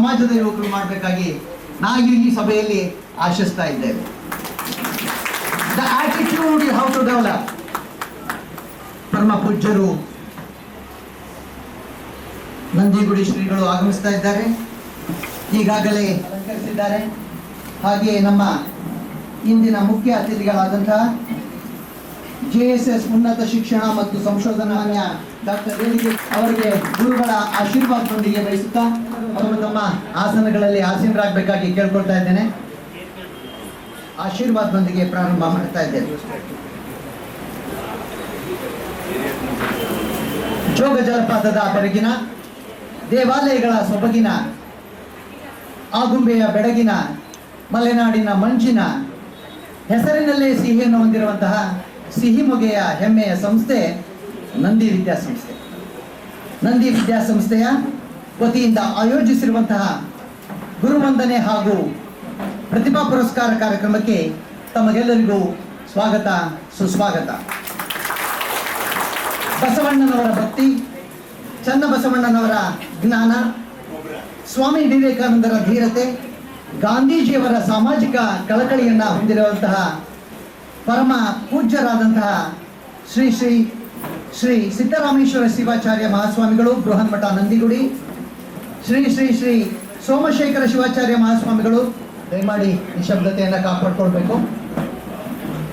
ಸಮಾಜದ ಯುವಕರು ಮಾಡಬೇಕಾಗಿ ನಾವು ಈ ಸಭೆಯಲ್ಲಿ ಆಶಿಸ್ತಾ ಇದ್ದೇವೆ. The attitude you how to develop. ಪರಮ ಪೂಜ್ಯರು ನಂದಿಗುಡಿ ಶ್ರೀಗಳು ಆಗಮಿಸ್ತಾ ಇದ್ದಾರೆ, ಈಗಾಗಲೇ ಅಲಂಕರಿಸಿದ್ದಾರೆ. ಹಾಗೆಯೇ ನಮ್ಮ ಇಂದಿನ ಮುಖ್ಯ ಅತಿಥಿಗಳಾದಂತಹ JSS ಉನ್ನತ ಶಿಕ್ಷಣ ಮತ್ತು ಸಂಶೋಧನಾ ಡಾಕ್ಟರ್ ರೇಡಿಗೆ ಅವರಿಗೆ ಗುರುಗಳ ಆಶೀರ್ವಾದದೊಂದಿಗೆ ಬಯಸುತ್ತಾ ಅವರು ತಮ್ಮ ಆಸನಗಳಲ್ಲಿ ಆಸೀನರಾಗಬೇಕಾಗಿ ಕೇಳ್ಕೊಳ್ತಾ ಇದ್ದೇನೆ. ಆಶೀರ್ವಾದದೊಂದಿಗೆ ಪ್ರಾರಂಭ ಮಾಡ್ತಾ ಇದ್ದೇನೆ. ಜೋಗ ಜಲಪಾತದ ಬೆರಗಿನ, ದೇವಾಲಯಗಳ ಸೊಬಗಿನ, ಆಗುಂಬೆಯ ಬೆಡಗಿನ, ಮಲೆನಾಡಿನ ಮಂಜಿನ, ಹೆಸರಿನಲ್ಲೇ ಸಿಹಿಯನ್ನು ಹೊಂದಿರುವಂತಹ ಸಿಹಿಮೊಗೆಯ ಹೆಮ್ಮೆಯ ಸಂಸ್ಥೆ ನಂದಿ ವಿದ್ಯಾಸಂಸ್ಥೆ. ನಂದಿ ವಿದ್ಯಾಸಂಸ್ಥೆಯ ವತಿಯಿಂದ ಆಯೋಜಿಸಿರುವಂತಹ ಗುರುವಂದನೆ ಹಾಗೂ ಪ್ರತಿಭಾ ಪುರಸ್ಕಾರ ಕಾರ್ಯಕ್ರಮಕ್ಕೆ ತಮಗೆಲ್ಲರಿಗೂ ಸ್ವಾಗತ, ಸುಸ್ವಾಗತ. ಬಸವಣ್ಣನವರ ಭಕ್ತಿ, ಚನ್ನಬಸವಣ್ಣನವರ ಜ್ಞಾನ, ಸ್ವಾಮಿ ವಿವೇಕಾನಂದರ ಧೀರತೆ, ಗಾಂಧೀಜಿಯವರ ಸಾಮಾಜಿಕ ಕಳಕಳಿಯನ್ನು ಹೊಂದಿರುವಂತಹ ಪರಮ ಪೂಜ್ಯರಾದಂತಹ ಶ್ರೀ ಶ್ರೀ ಶ್ರೀ ಸಿದ್ದರಾಮೇಶ್ವರ ಶಿವಾಚಾರ್ಯ ಮಹಾಸ್ವಾಮಿಗಳು ಬೃಹನ್ಮಠ ನಂದಿಗುಡಿ, ಶ್ರೀ ಶ್ರೀ ಶ್ರೀ ಸೋಮಶೇಖರ ಶಿವಾಚಾರ್ಯ ಮಹಾಸ್ವಾಮಿಗಳು, ದಯಮಾಡಿ ನಿಶಬ್ದತೆಯನ್ನು ಕಾಪಾಡಿಕೊಳ್ಬೇಕು.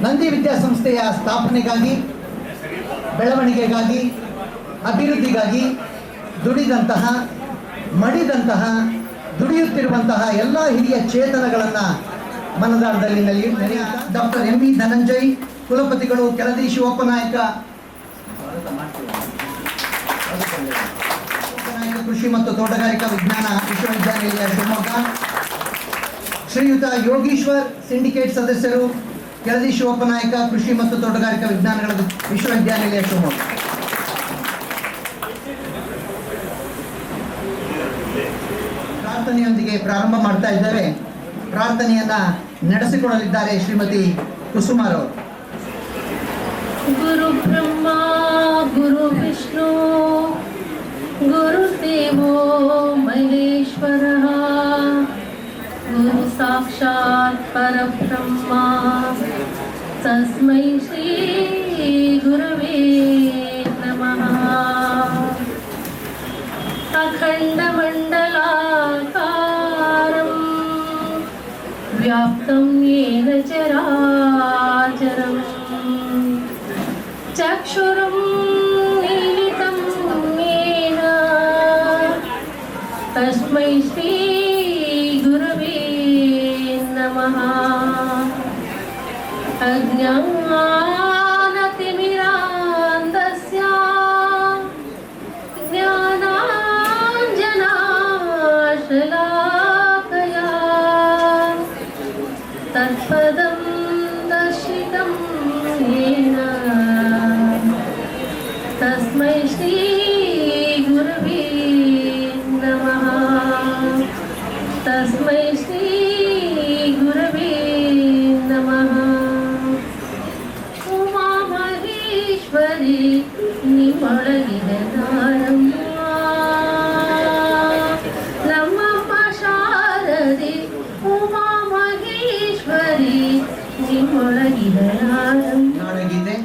ನಂದಿ ವಿದ್ಯಾಸಂಸ್ಥೆಯ ಸ್ಥಾಪನೆಗಾಗಿ, ಬೆಳವಣಿಗೆಗಾಗಿ, ಅಭಿವೃದ್ಧಿಗಾಗಿ ದುಡಿದಂತಹ, ಮಡಿದಂತಹ, ದುಡಿಯುತ್ತಿರುವಂತಹ ಎಲ್ಲ ಹಿರಿಯ ಚೇತನಗಳನ್ನು ಮನದಾಳದಲ್ಲಿ ನೆನೆಯ ಡಾಕ್ಟರ್ MV ಧನಂಜಯ್ ಕುಲಪತಿಗಳು, ಕೆಳದಿ ಶಿವಪ್ಪನಾಯಕ ಕೃಷಿ ಮತ್ತು ತೋಟಗಾರಿಕಾ ವಿಜ್ಞಾನ ವಿಶ್ವವಿದ್ಯಾನಿಲಯ ಶಿವಮೊಗ್ಗ, ಶ್ರೀಯುತ ಯೋಗೀಶ್ವರ್ ಸಿಂಡಿಕೇಟ್ ಸದಸ್ಯರು, ಕೆಳದಿ ಶಿವಪ್ಪನಾಯಕ ಕೃಷಿ ಮತ್ತು ತೋಟಗಾರಿಕಾ ವಿಜ್ಞಾನಗಳ ವಿಶ್ವವಿದ್ಯಾನಿಲಯ ಶಿವಮೊಗ್ಗ. ಪ್ರಾರ್ಥನೆಯೊಂದಿಗೆ ಪ್ರಾರಂಭ ಮಾಡ್ತಾ ಇದ್ದೇವೆ. ಪ್ರಾರ್ಥನೆಯನ್ನ ನಡೆಸಿಕೊಡಲಿದ್ದಾರೆ ಶ್ರೀಮತಿ ಕುಸುಮಾರವರು. ಗುರು ಬ್ರಹ್ಮ ಗುರು ವಿಷ್ಣು ಗುರುದೇವೋ ಮಹೇಶ್ವರ ಗುರು ಸಾಕ್ಷಾತ್ ಪರಬ್ರಹ್ಮ ತಸ್ಮೈ ಶ್ರೀ ಗುರವೇ ನಮಃ. ಅಖಂಡ ಮಂಡಲಾಕಾರಂ ವ್ಯಾಪ್ತಂ ಯೇನ ಚರಾಚರಂ ಚಕ್ಷುರುಂ ಮಿಲಿತಂ ಯೇನ ತಸ್ಮೈ ಶ್ರೀ ಗುರವೇ ನಮಃ. ಅಜ್ಞಾನತಿಮಿರಾಂಧಸ್ಯ ಜ್ಞಾನಾಂಜನಾಶಲಾಕಯಾ ತತ್ಪದಂ ದರ್ಶಿತಂ ಯೇನ ತಸ್ಮೈ ಶ್ರೀ ಗುರವೇ ನಮಃ. ತಸ್ಮೈ ಶ್ರೀ ಗುರವೇ ನಮಃ. ಉಮಾ ಮಹೇಶ್ವರಿ ನಿಮ್ಮೊಳಗಿನ ದಾರಮ್ಮ, ನಮ್ಮಮ್ಮ ಶಾರದೆ ಉಮಾ ಮಹೇಶ್ವರಿ ನಿಮ್ಮೊಳಗಿನ ದಾರಮ್ಮ. ನಾಡಗೀತೆ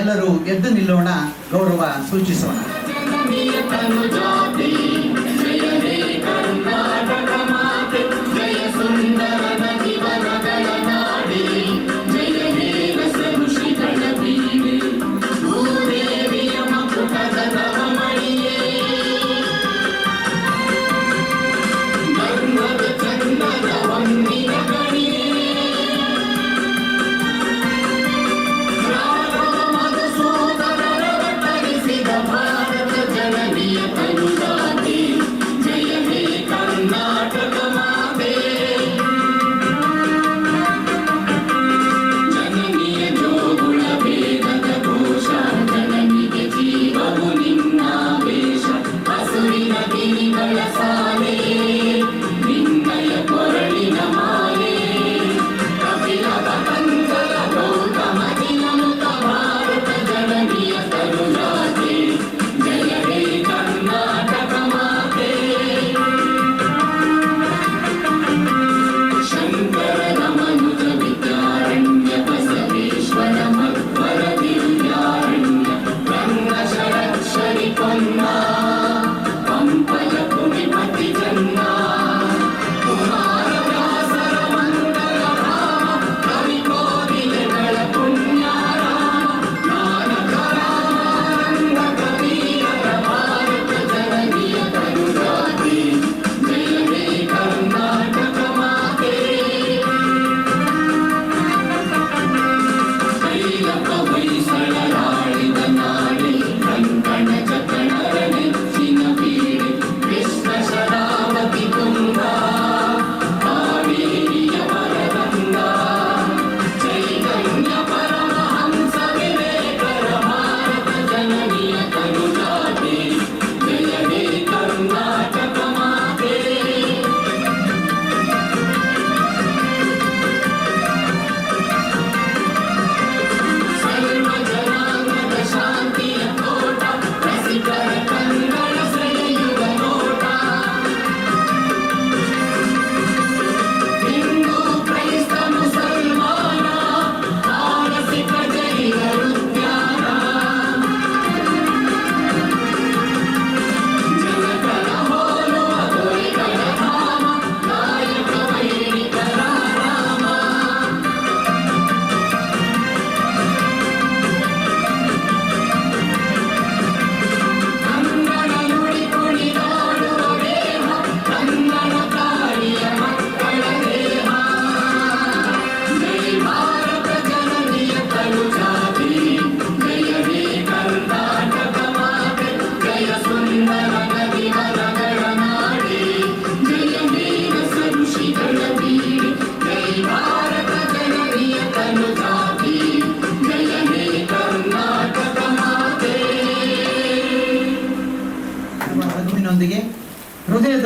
ಎಲ್ಲರೂ ಎದ್ದು ನಿಲ್ಲೋಣ, ಗೌರವ ಸೂಚಿಸೋಣ. ಭಾರತ ಜನನಿಯ ತನುಜಾತಿ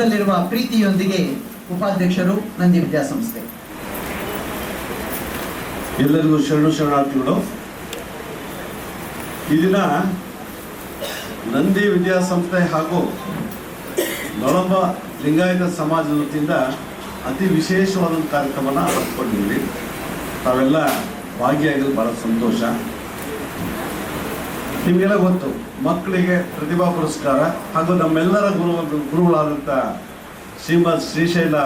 ಹೃದಯದಲ್ಲಿರುವ ಪ್ರೀತಿಯೊಂದಿಗೆ ಉಪಾಧ್ಯಕ್ಷರು ನಂದಿ ವಿದ್ಯಾಸಂಸ್ಥೆ. ಎಲ್ಲರಿಗೂ ಶರಣಾರ್ಥಿಗಳು. ಈ ದಿನ ನಂದಿ ವಿದ್ಯಾಸಂಸ್ಥೆ ಹಾಗೂ ನೊಳಂಬ ಲಿಂಗಾಯತ ಸಮಾಜದ ವತಿಯಿಂದ ಅತಿ ವಿಶೇಷವಾದ ಕಾರ್ಯಕ್ರಮನ ಹಮ್ಮಿಕೊಂಡಿದ್ವಿ. ತಾವೆಲ್ಲ ಭಾಗಿಯಾಗಿದ್ದು ಬಹಳ ಸಂತೋಷ. ನಿಮಗೆಲ್ಲ ಗೊತ್ತು, ಮಕ್ಕಳಿಗೆ ಪ್ರತಿಭಾ ಪುರಸ್ಕಾರ ಹಾಗೂ ನಮ್ಮೆಲ್ಲರ ಗುರುಗಳಾದಂಥ ಶ್ರೀಮದ್ ಶ್ರೀಶೈಲ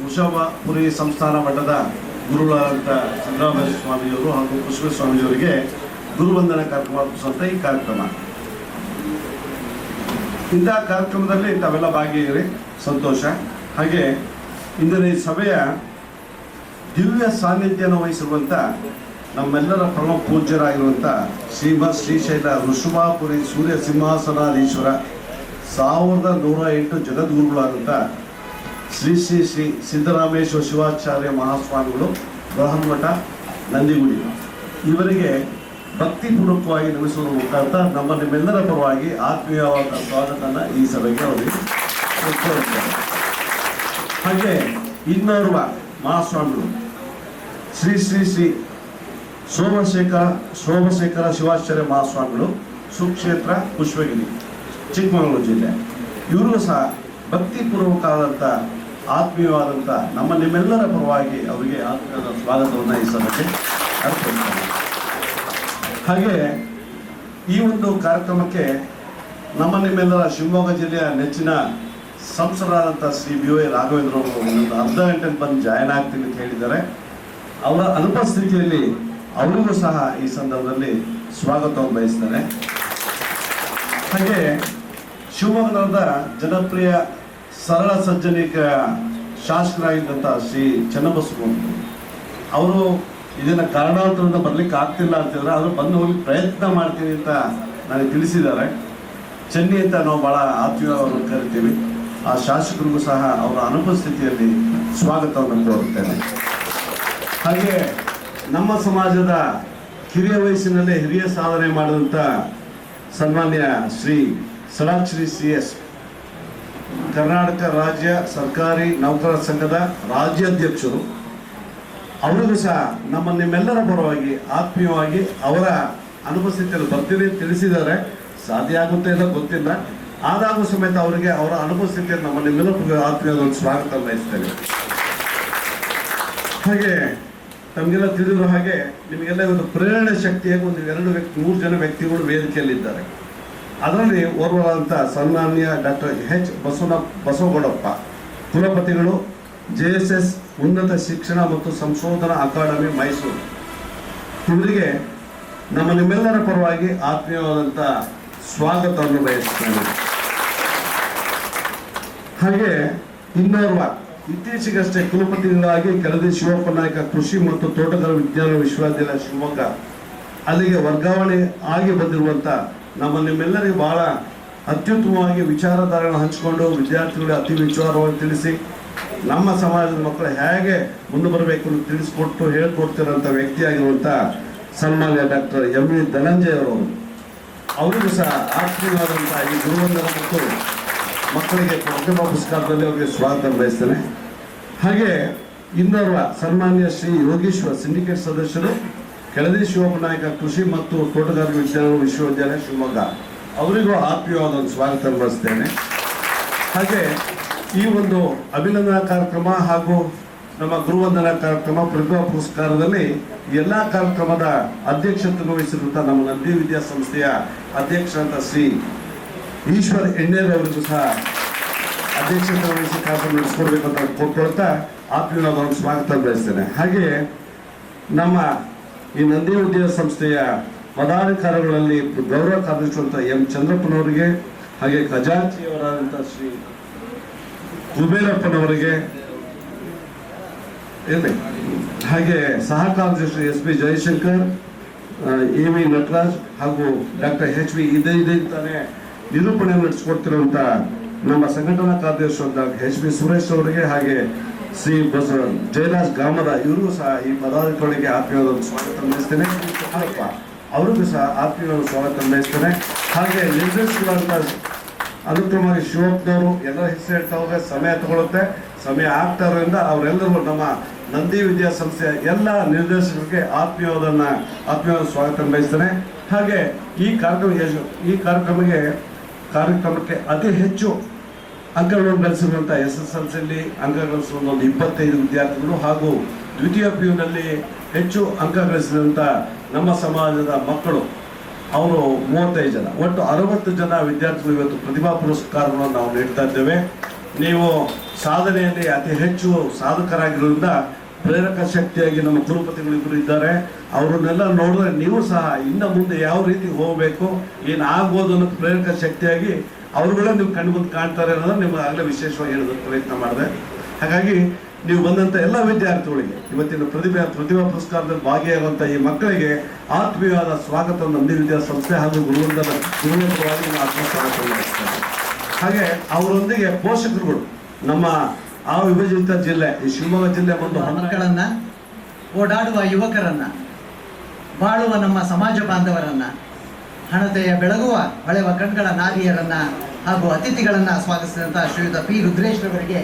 ವೃಷಭಪುರಿ ಸಂಸ್ಥಾನ ಮಠದ ಗುರುಗಳಾದಂಥ ಸಿದ್ದರಾಮೇಶ್ವರ ಸ್ವಾಮಿಯವರು ಹಾಗೂ ಕುಶಲ ಸ್ವಾಮಿಯವರಿಗೆ ಗುರುವಂದನ ಕಾರ್ಯಕ್ರಮ ಅಂತ ಈ ಕಾರ್ಯಕ್ರಮ. ಇಂಥ ಕಾರ್ಯಕ್ರಮದಲ್ಲಿ ತಾವೆಲ್ಲ ಭಾಗಿಯಾಗಿರಿ, ಸಂತೋಷ. ಹಾಗೆ ಇಂದಿನ ಈ ಸಭೆಯ ದಿವ್ಯ ಸಾನ್ನಿಧ್ಯವನ್ನು ವಹಿಸಿರುವಂಥ ನಮ್ಮೆಲ್ಲರ ಪರಮ ಪೂಜ್ಯರಾಗಿರುವಂಥ ಶ್ರೀಮದ್ ಶ್ರೀಶೈಲ ವೃಷಭಪುರಿ ಸೂರ್ಯ ಸಿಂಹಾಸನಾಧೀಶ್ವರ 1108 ಜಗದ್ಗುರುಗಳಾದಂಥ ಶ್ರೀ ಶ್ರೀ ಶ್ರೀ ಸಿದ್ದರಾಮೇಶ್ವರ ಶಿವಾಚಾರ್ಯ ಮಹಾಸ್ವಾಮಿಗಳು, ಬೃಹನ್ಮಠ, ನಂದಿಗುಡಿ ಇವರಿಗೆ ಭಕ್ತಿಪೂರ್ವಕವಾಗಿ ನಮಿಸುವ ಮುಖಾಂತರ ನಿಮ್ಮೆಲ್ಲರ ಪರವಾಗಿ ಆತ್ಮೀಯವಾದ ಸ್ವಾಗತನ ಈ ಸಭೆಗೆ ಅವರಿಗೆ ಕೋರುತ್ತೇವೆ. ಹಾಗೆ ಇನ್ನೋರ್ವ ಮಹಾಸ್ವಾಮಿಗಳು ಶ್ರೀ ಶ್ರೀ ಶ್ರೀ ಸೋಮಶೇಖರ ಶಿವಾಚಾರ್ಯ ಮಹಾಸ್ವಾಮಿಗಳು, ಸುಕ್ಷೇತ್ರ ಪುಷ್ಪಗಿರಿ, ಚಿಕ್ಕಮಗಳೂರು ಜಿಲ್ಲೆ. ಇವರು ಸಹ ಭಕ್ತಿಪೂರ್ವಕವಾದಂಥ ಆತ್ಮೀಯವಾದಂಥ ನಿಮ್ಮೆಲ್ಲರ ಪರವಾಗಿ ಅವರಿಗೆ ಆತ್ಮೀಯವಾದ ಸ್ವಾಗತವನ್ನು ಈ ಸಭೆಗೆ ಅರ್ಪಿಸುತ್ತೇನೆ. ಹಾಗೆ ಈ ಒಂದು ಕಾರ್ಯಕ್ರಮಕ್ಕೆ ನಿಮ್ಮೆಲ್ಲರ ಶಿವಮೊಗ್ಗ ಜಿಲ್ಲೆಯ ನೆಚ್ಚಿನ ಸಂಸದರಾದಂಥ ಶ್ರೀ BY ರಾಘವೇಂದ್ರ ಅವರು ಒಂದು ಅರ್ಧ ಗಂಟೆಗೆ ಬಂದು ಜಾಯ್ನ್ ಆಗ್ತೀನಿ ಅಂತ ಹೇಳಿದ್ದಾರೆ. ಅವರ ಅನುಪಸ್ಥಿತಿಯಲ್ಲಿ ಅವರಿಗೂ ಸಹ ಈ ಸಂದರ್ಭದಲ್ಲಿ ಸ್ವಾಗತವನ್ನು ಬಯಸ್ತಾರೆ. ಹಾಗೆ ಶಿವಮೊಗ್ಗದ ಜನಪ್ರಿಯ ಸರಳ ಸಜ್ಜನಿಕ ಶಾಸಕರಾಗಿದ್ದಂಥ ಶ್ರೀ ಚನ್ನಬಸವ ಅವರು ಇದನ್ನು ಕಾರಣಾಂತರದಿಂದ ಬರ್ಲಿಕ್ಕೆ ಆಗ್ತಿಲ್ಲ ಅಂತಿದ್ರೆ ಅವರು ಬಂದು ಹೋಗಿ ಪ್ರಯತ್ನ ಮಾಡ್ತೀನಿ ಅಂತ ನನಗೆ ತಿಳಿಸಿದ್ದಾರೆ. ಚೆನ್ನಿ ಅಂತ ನಾವು ಭಾಳ ಆತ್ಮೀಯವನ್ನು ಕರಿತೀವಿ. ಆ ಶಾಸಕರಿಗೂ ಸಹ ಅವರ ಅನುಪಸ್ಥಿತಿಯಲ್ಲಿ ಸ್ವಾಗತವನ್ನು ಕೋರುತ್ತೇನೆ. ಹಾಗೆ ನಮ್ಮ ಸಮಾಜದ ಕಿರಿಯ ವಯಸ್ಸಿನಲ್ಲೇ ಹಿರಿಯ ಸಾಧನೆ ಮಾಡಿದಂಥ ಸನ್ಮಾನ್ಯ ಶ್ರೀ ಷಡಾಕ್ಷರಿ CS, ಕರ್ನಾಟಕ ರಾಜ್ಯ ಸರ್ಕಾರಿ ನೌಕರರ ಸಂಘದ ರಾಜ್ಯಾಧ್ಯಕ್ಷರು, ಅವರಿಗೂ ಸಹ ನಿಮ್ಮೆಲ್ಲರ ಪರವಾಗಿ ಆತ್ಮೀಯವಾಗಿ ಅವರ ಅನುಪಸ್ಥಿತಿಯಲ್ಲಿ ಬರ್ತೀನಿ ತಿಳಿಸಿದ್ದಾರೆ. ಸಾಧ್ಯ ಆಗುತ್ತೆ ಇಲ್ಲ ಗೊತ್ತಿಲ್ಲ, ಆದಾಗೂ ಸಮೇತ ಅವರಿಗೆ ಅವರ ಅನುಪಸ್ಥಿತಿಯಲ್ಲಿ ನಿಮ್ಮೆಲ್ಲರಿಗೂ ಆತ್ಮೀಯವಾದ ಸ್ವಾಗತ ಬಯಸ್ತೇನೆ. ಹಾಗೆ ತಮಗೆಲ್ಲ ತಿಳಿದಿರೋ ಹಾಗೆ ನಿಮಗೆಲ್ಲ ಒಂದು ಪ್ರೇರಣೆ ಶಕ್ತಿಯಾಗಿ ಒಂದು 3 ಜನ ವ್ಯಕ್ತಿಗಳು ವೇದಿಕೆಯಲ್ಲಿದ್ದಾರೆ. ಅದರಲ್ಲಿ ಓರ್ವರಾದಂಥ ಸನ್ಮಾನ್ಯ ಡಾಕ್ಟರ್ H. ಬಸವಗೌಡಪ್ಪ, ಕುಲಪತಿಗಳು, JSS ಉನ್ನತ ಶಿಕ್ಷಣ ಮತ್ತು ಸಂಶೋಧನಾ ಅಕಾಡೆಮಿ, ಮೈಸೂರು. ಇವರಿಗೆ ನಿಮ್ಮೆಲ್ಲರ ಪರವಾಗಿ ಆತ್ಮೀಯವಾದಂಥ ಸ್ವಾಗತವನ್ನು ಬಯಸುತ್ತೇನೆ. ಹಾಗೆ ಇನ್ನೋರ್ವ ಇತ್ತೀಚೆಗಷ್ಟೇ ಕುಲಪತಿಗಳಾಗಿ ಕೆಳದಿ ಶಿವಪ್ಪ ನಾಯಕ ಕೃಷಿ ಮತ್ತು ತೋಟಗಾರಿಕಾ ವಿಜ್ಞಾನ ವಿಶ್ವವಿದ್ಯಾಲಯ ಶಿವಮೊಗ್ಗ ಅಲ್ಲಿಗೆ ವರ್ಗಾವಣೆ ಆಗಿ ಬಂದಿರುವಂಥ ನಿಮ್ಮೆಲ್ಲರಿಗೂ ಬಹಳ ಅತ್ಯುತ್ತಮವಾಗಿ ವಿಚಾರಧಾರೆಗಳನ್ನು ಹಂಚಿಕೊಂಡು ವಿದ್ಯಾರ್ಥಿಗಳಿಗೆ ಅತಿ ವಿಚಾರವಾಗಿ ತಿಳಿಸಿ ನಮ್ಮ ಸಮಾಜದ ಮಕ್ಕಳು ಹೇಗೆ ಮುಂದೆ ಬರಬೇಕು ಅಂತ ತಿಳಿಸ್ಕೊಟ್ಟು ಹೇಳ್ಕೊಡ್ತಿರೋಂಥ ವ್ಯಕ್ತಿಯಾಗಿರುವಂಥ ಸನ್ಮಾನ್ಯ ಡಾಕ್ಟರ್ MV ಧನಂಜಯ ಅವರಿಗೂ ಸಹ ಆತ್ಮೀಯವಾದಂಥ ಈ ಗುರುವಂದನ ಮತ್ತು ಮಕ್ಕಳಿಗೆ ಪ್ರತಿಭಾ ಪುರಸ್ಕಾರದಲ್ಲಿ ಅವರಿಗೆ ಸ್ವಾಗತ ಬಯಸ್ತೇನೆ. ಹಾಗೆ ಇನ್ನೋರ್ವ ಸನ್ಮಾನ್ಯ ಶ್ರೀ ಯೋಗೇಶ್ವರ್, ಸಿಂಡಿಕೇಟ್ ಸದಸ್ಯರು, ಕೆಳದಿ ಶಿವಪ್ಪ ನಾಯಕ ಕೃಷಿ ಮತ್ತು ತೋಟಗಾರಿಕಾ ವಿಜ್ಞಾನ ವಿಶ್ವವಿದ್ಯಾಲಯ ಶಿವಮೊಗ್ಗ, ಅವರಿಗೂ ಆತ್ಮೀಯವಾದ ಒಂದು ಸ್ವಾಗತ ಬಯಸ್ತೇನೆ. ಹಾಗೆ ಈ ಒಂದು ಅಭಿನಂದನಾ ಕಾರ್ಯಕ್ರಮ ಹಾಗೂ ನಮ್ಮ ಗುರುವಂದನಾ ಕಾರ್ಯಕ್ರಮ, ಪ್ರತಿಭಾ ಪುರಸ್ಕಾರದಲ್ಲಿ ಎಲ್ಲ ಕಾರ್ಯಕ್ರಮದ ಅಧ್ಯಕ್ಷತೆ ವಹಿಸಿರುವಂಥ ನಮ್ಮ ನಂದಿ ವಿದ್ಯಾಸಂಸ್ಥೆಯ ಅಧ್ಯಕ್ಷರಾದ ಶ್ರೀ ಈಶ್ವರ್ ಎಣ್ಣೇರ್ ಅವರಿಗೂ ಸಹ ಅಧ್ಯಕ್ಷತೆ ವಹಿಸಿ ಕಾರ್ಯಕ್ರಮ ನಡೆಸ್ಕೊಡ್ಬೇಕು ಅಂತ ಕೊಟ್ಕೊಳ್ತಾ ಆತ್ಮೀಯವಾದ ಒಂದು ಸ್ವಾಗತ ಬಯಸ್ತೇನೆ. ಹಾಗೆ ನಮ್ಮ ಈ ನಂದಿ ವಿದ್ಯಾಸಂಸ್ಥೆಯ ಪದಾಧಿಕಾರಿಗಳಲ್ಲಿ ಗೌರವ ಕಾರ್ಯದರ್ಶಿಯಾದಂಥ M. ಚಂದ್ರಪ್ಪನವರಿಗೆ, ಹಾಗೆ ಖಜಾಂಚಿಯವರಾದಂಥ ಶ್ರೀ ಕುಬೇರಪ್ಪನವರಿಗೆ, ಹಾಗೆ ಸಹ ಕಾರ್ಯದರ್ಶಿ SP ಜಯಶಂಕರ್, AV ನಟರಾಜ್ ಹಾಗೂ ಡಾಕ್ಟರ್ HV ಇದೇ ತಾನೇ ನಿರೂಪಣೆ ನಡೆಸಿಕೊಡ್ತಿರುವಂಥ ನಮ್ಮ ಸಂಘಟನಾ ಕಾರ್ಯದರ್ಶಿ HV ಸುರೇಶ್ ಅವರಿಗೆ, ಹಾಗೆ ಶ್ರೀ ಜಯರಾಜ್ ಗಾಮದ ಇವರಿಗೂ ಸಹ ಈ ಪದಾಧಿಕಾರಿಗೆ ಆತ್ಮೀಯವಾದ ಸ್ವಾಗತ ಬಯಸ್ತೇನೆ. ಅವರಿಗೂ ಸಹ ಆತ್ಮೀಯವಾದ ಸ್ವಾಗತ ಬಯಸ್ತೇನೆ. ಹಾಗೆ ನಿರ್ದೇಶಕರಾದಂಥ ಅನುಕ್ರಮವಾಗಿ ಶಿವಪ್ಪನವರು ಎಲ್ಲ ಹೆಸರು ಹೇಳ್ತಾ ಹೋದ್ರೆ ಸಮಯ ತಗೊಳುತ್ತೆ. ಸಮಯ ಆಗ್ತಾ ಇರೋದ್ರಿಂದ ಅವರೆಲ್ಲರೂ ನಮ್ಮ ನಂದಿ ವಿದ್ಯಾಸಂಸ್ಥೆಯ ಎಲ್ಲ ನಿರ್ದೇಶಕರಿಗೆ ಆತ್ಮೀಯವಾದ ಸ್ವಾಗತ ಬಯಸ್ತೇನೆ. ಹಾಗೆ ಈ ಕಾರ್ಯಕ್ರಮಕ್ಕೆ ಅತಿ ಹೆಚ್ಚು ಅಂಕಗಳನ್ನು ಗಳಿಸಿರುವಂಥ SSLCಯಲ್ಲಿ ಅಂಕ ಗಳಿಸಿರುವಂಥ ಒಂದು 25 ವಿದ್ಯಾರ್ಥಿಗಳು ಹಾಗೂ ದ್ವಿತೀಯ PUನಲ್ಲಿ ಹೆಚ್ಚು ಅಂಕ ಗಳಿಸಿದಂಥ ನಮ್ಮ ಸಮಾಜದ ಮಕ್ಕಳು ಅವರು 35 ಜನ, ಒಟ್ಟು 60 ಜನ ವಿದ್ಯಾರ್ಥಿಗಳು ಇವತ್ತು ಪ್ರತಿಭಾ ಪುರಸ್ಕಾರವನ್ನು ನಾವು ನೀಡ್ತಾ ಇದ್ದೇವೆ. ನೀವು ಸಾಧನೆಯಲ್ಲಿ ಅತಿ ಹೆಚ್ಚು ಸಾಧಕರಾಗಿರೋದ್ರಿಂದ ಪ್ರೇರಕ ಶಕ್ತಿಯಾಗಿ ನಮ್ಮ ಕುಲಪತಿಗಳಿಬ್ಬರು ಇದ್ದಾರೆ. ಅವರನ್ನೆಲ್ಲ ನೋಡಿದ್ರೆ ನೀವು ಸಹ ಇನ್ನು ಮುಂದೆ ಯಾವ ರೀತಿ ಹೋಗಬೇಕು, ಏನು ಆಗ್ಬೋದು ಅನ್ನೋದು ಪ್ರೇರಕ ಶಕ್ತಿಯಾಗಿ ಅವ್ರುಗಳೇ ನೀವು ಕಣ್ಣು ಮುಂದೆ ಕಾಣ್ತಾರೆ ಅನ್ನೋದನ್ನ ನಿಮಗೆ ಆಗಲೇ ವಿಶೇಷವಾಗಿ ಹೇಳೋದಕ್ಕೆ ಪ್ರಯತ್ನ ಮಾಡಿದೆ. ಹಾಗಾಗಿ ನೀವು ಬಂದಂಥ ಎಲ್ಲ ವಿದ್ಯಾರ್ಥಿಗಳಿಗೆ ಇವತ್ತಿನ ಪ್ರತಿಭಾ ಪುರಸ್ಕಾರದಲ್ಲಿ ಭಾಗಿಯಾಗುವಂಥ ಈ ಮಕ್ಕಳಿಗೆ ಆತ್ಮೀಯವಾದ ಸ್ವಾಗತವನ್ನು ನಂದಿ ವಿದ್ಯಾಸಂಸ್ಥೆ ಹಾಗೂ ಗುರುವಂತರವಾಗಿ ಸ್ವಾಗತ ಮಾಡಿಸ್ತಾರೆ. ಹಾಗೆ ಅವರೊಂದಿಗೆ ಪೋಷಕರುಗಳು ನಮ್ಮ ಆ ವಿಭಜಿತ ಜಿಲ್ಲೆ ಈ ಶಿವಮೊಗ್ಗ ಜಿಲ್ಲೆ ಒಂದು ಮಕ್ಕಳನ್ನ, ಓಡಾಡುವ ಯುವಕರನ್ನ, ಬಾಳುವ ನಮ್ಮ ಸಮಾಜ ಬಾಂಧವರನ್ನ, ಹಣತೆಯ ಬೆಳಗುವ ಹೊಳೆವ ಕಣ್ಗಳ ನಾರಿಯರನ್ನ ಹಾಗೂ ಅತಿಥಿಗಳನ್ನ ಸ್ವಾಗತಿಸಿದಂಥ ಶ್ರೀಯುತ P. ರುದ್ರೇಶ್ ಅವರಿಗೆ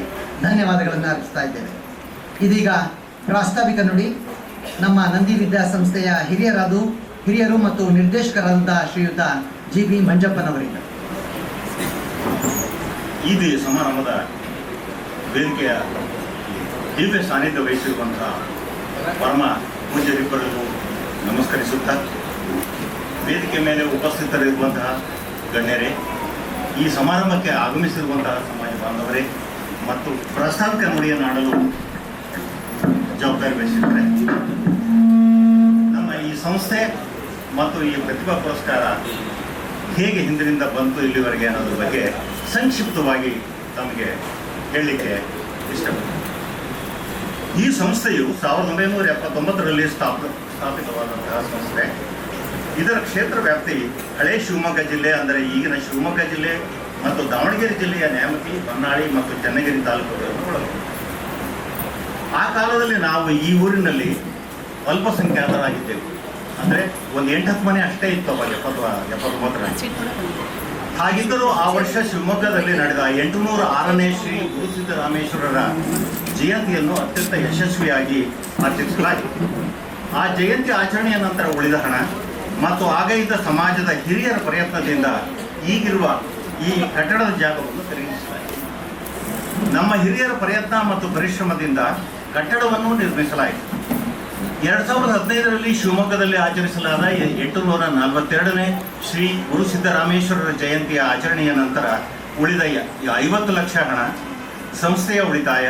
ಧನ್ಯವಾದಗಳನ್ನು ಅರ್ಪಿಸ್ತಾ ಇದ್ದೇವೆ. ಇದೀಗ ಪ್ರಾಸ್ತಾವಿಕ ನುಡಿ ನಮ್ಮ ನಂದಿ ವಿದ್ಯಾಸಂಸ್ಥೆಯ ಹಿರಿಯರು ಮತ್ತು ನಿರ್ದೇಶಕರಾದಂಥ ಶ್ರೀಯುತ G.B. ಮಂಜಪ್ಪನವರಿಂದ. ಈ ಸಮಾರಂಭದ ವೇದಿಕೆಯ ದಿವ್ಯ ಸಾನ್ನಿಧ್ಯ ವಹಿಸಿರುವಂತಹ ಪರಮ ಪೂಜ್ಯರಿಬ್ಬರಿಗೂ ನಮಸ್ಕರಿಸುತ್ತಾ, ವೇದಿಕೆ ಮೇಲೆ ಉಪಸ್ಥಿತರಿರುವಂತಹ ಗಣ್ಯರೇ, ಈ ಸಮಾರಂಭಕ್ಕೆ ಆಗಮಿಸಿರುವಂತಹ ಸಮಾಜ ಬಾಂಧವರೇ ಮತ್ತು ಪ್ರಾಸ್ತಾವಿಕ ನುಡಿಯನ್ನಾಡಲು ಜವಾಬ್ದಾರಿ ವಹಿಸಿದ್ದಾರೆ. ನಮ್ಮ ಈ ಸಂಸ್ಥೆ ಮತ್ತು ಈ ಪ್ರತಿಭಾ ಪುರಸ್ಕಾರ ಹೇಗೆ ಹಿಂದಿನಿಂದ ಬಂತು ಇಲ್ಲಿವರೆಗೆ ಅನ್ನೋದ್ರ ಬಗ್ಗೆ ಸಂಕ್ಷಿಪ್ತವಾಗಿ ತಮಗೆ ಹೇಳಲಿಕ್ಕೆ ಇಷ್ಟಪಡ್ತೀನಿ. ಈ ಸಂಸ್ಥೆಯು 1979ರಲ್ಲಿ ಸ್ಥಾಪಿತವಾದಂತಹ ಸಂಸ್ಥೆ. ಇದರ ಕ್ಷೇತ್ರ ವ್ಯಾಪ್ತಿ ಹಳೆ ಶಿವಮೊಗ್ಗ ಜಿಲ್ಲೆ, ಅಂದರೆ ಈಗಿನ ಶಿವಮೊಗ್ಗ ಜಿಲ್ಲೆ ಮತ್ತು ದಾವಣಗೆರೆ ಜಿಲ್ಲೆಯ ನ್ಯಾಮತಿ, ಹೊನ್ನಾಳಿ ಮತ್ತು ಚನ್ನಗಿರಿ ತಾಲೂಕುಗಳನ್ನು ಒಳಗೊಂಡಿದೆ. ಆ ಕಾಲದಲ್ಲಿ ನಾವು ಈ ಊರಿನಲ್ಲಿ ಅಲ್ಪಸಂಖ್ಯಾತರಾಗಿದ್ದೆವು. ಅಂದರೆ ಒಂದು 8-10 ಮನೆ ಅಷ್ಟೇ ಇತ್ತು ಅವಾಗ 79ರಲ್ಲಿ. ಹಾಗಿದ್ದರೂ ಆ ವರ್ಷ ಶಿವಮೊಗ್ಗದಲ್ಲಿ ನಡೆದ 806ನೇ ಶ್ರೀ ಗುರುಸಿದ್ದರಾಮೇಶ್ವರರ ಜಯಂತಿಯನ್ನು ಅತ್ಯಂತ ಯಶಸ್ವಿಯಾಗಿ ಆಚರಿಸಲಾಯಿತು. ಆ ಜಯಂತಿ ಆಚರಣೆಯ ನಂತರ ಉಳಿದ ಹಣ ಮತ್ತು ಆಗ ಇದ್ದ ಸಮಾಜದ ಹಿರಿಯರ ಪ್ರಯತ್ನದಿಂದ ಈಗಿರುವ ಈ ಕಟ್ಟಡದ ಜಾಗವನ್ನು ಖರೀದಿಸಲಾಯಿತು. ನಮ್ಮ ಹಿರಿಯರ ಪ್ರಯತ್ನ ಮತ್ತು ಪರಿಶ್ರಮದಿಂದ ಕಟ್ಟಡವನ್ನು ನಿರ್ಮಿಸಲಾಯಿತು. 2015ರಲ್ಲಿ ಶಿವಮೊಗ್ಗದಲ್ಲಿ ಆಚರಿಸಲಾದ 842ನೇ ಶ್ರೀ ಗುರುಸಿದ್ದರಾಮೇಶ್ವರರ ಜಯಂತಿಯ ಆಚರಣೆಯ ನಂತರ ಉಳಿದ 50 ಲಕ್ಷ ಹಣ, ಸಂಸ್ಥೆಯ ಉಳಿತಾಯ,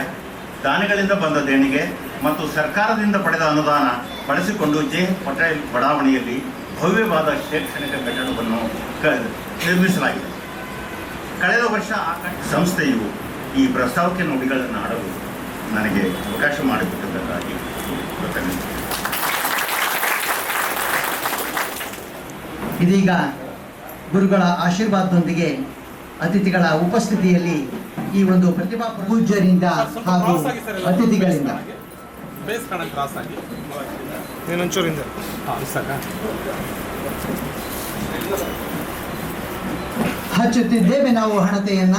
ದಾನಿಗಳಿಂದ ಬಂದ ದೇಣಿಗೆ ಮತ್ತು ಸರ್ಕಾರದಿಂದ ಪಡೆದ ಅನುದಾನ ಬಳಸಿಕೊಂಡು ಜೆ ಪಟೇಲ್ ಬಡಾವಣೆಯಲ್ಲಿ ಭವ್ಯವಾದ ಶೈಕ್ಷಣಿಕ ಕಟ್ಟಡವನ್ನು ನಿರ್ಮಿಸಲಾಗಿದೆ. ಕಳೆದ ವರ್ಷ ಸಂಸ್ಥೆಯು ಈ ಪ್ರಸ್ತಾವಕ್ಕೆ ನುಡಿಗಳನ್ನು ಆಡಲು ನನಗೆ ಅವಕಾಶ ಮಾಡಿಕೊಟ್ಟಿದ್ದಕ್ಕಾಗಿ ಕೃತಜ್ಞತೆ. ಇದೀಗ ಗುರುಗಳ ಆಶೀರ್ವಾದದೊಂದಿಗೆ ಅತಿಥಿಗಳ ಉಪಸ್ಥಿತಿಯಲ್ಲಿ ಈ ಒಂದು ಪ್ರತಿಭಾ ಪೂಜ್ಯರಿಂದ ಹಾಗೂ ಅತಿಥಿಗಳಿಂದ ಹಚ್ಚುತ್ತಿದ್ದೇವೆ ನಾವು ಹಣತೆಯನ್ನ,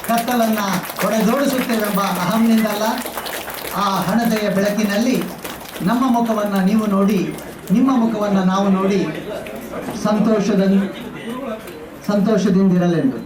ಕತ್ತಲನ್ನ ಹೊಡೆದೋಡಿಸುತ್ತೇವೆಂಬ ಅಹಂನಿಂದಲ್ಲ, ಆ ಹಣತೆಯ ಬೆಳಕಿನಲ್ಲಿ ನಮ್ಮ ಮುಖವನ್ನು ನೀವು ನೋಡಿ, ನಿಮ್ಮ ಮುಖವನ್ನು ನಾವು ನೋಡಿ ಸಂತೋಷದಿಂದಿರಲೆಂದು.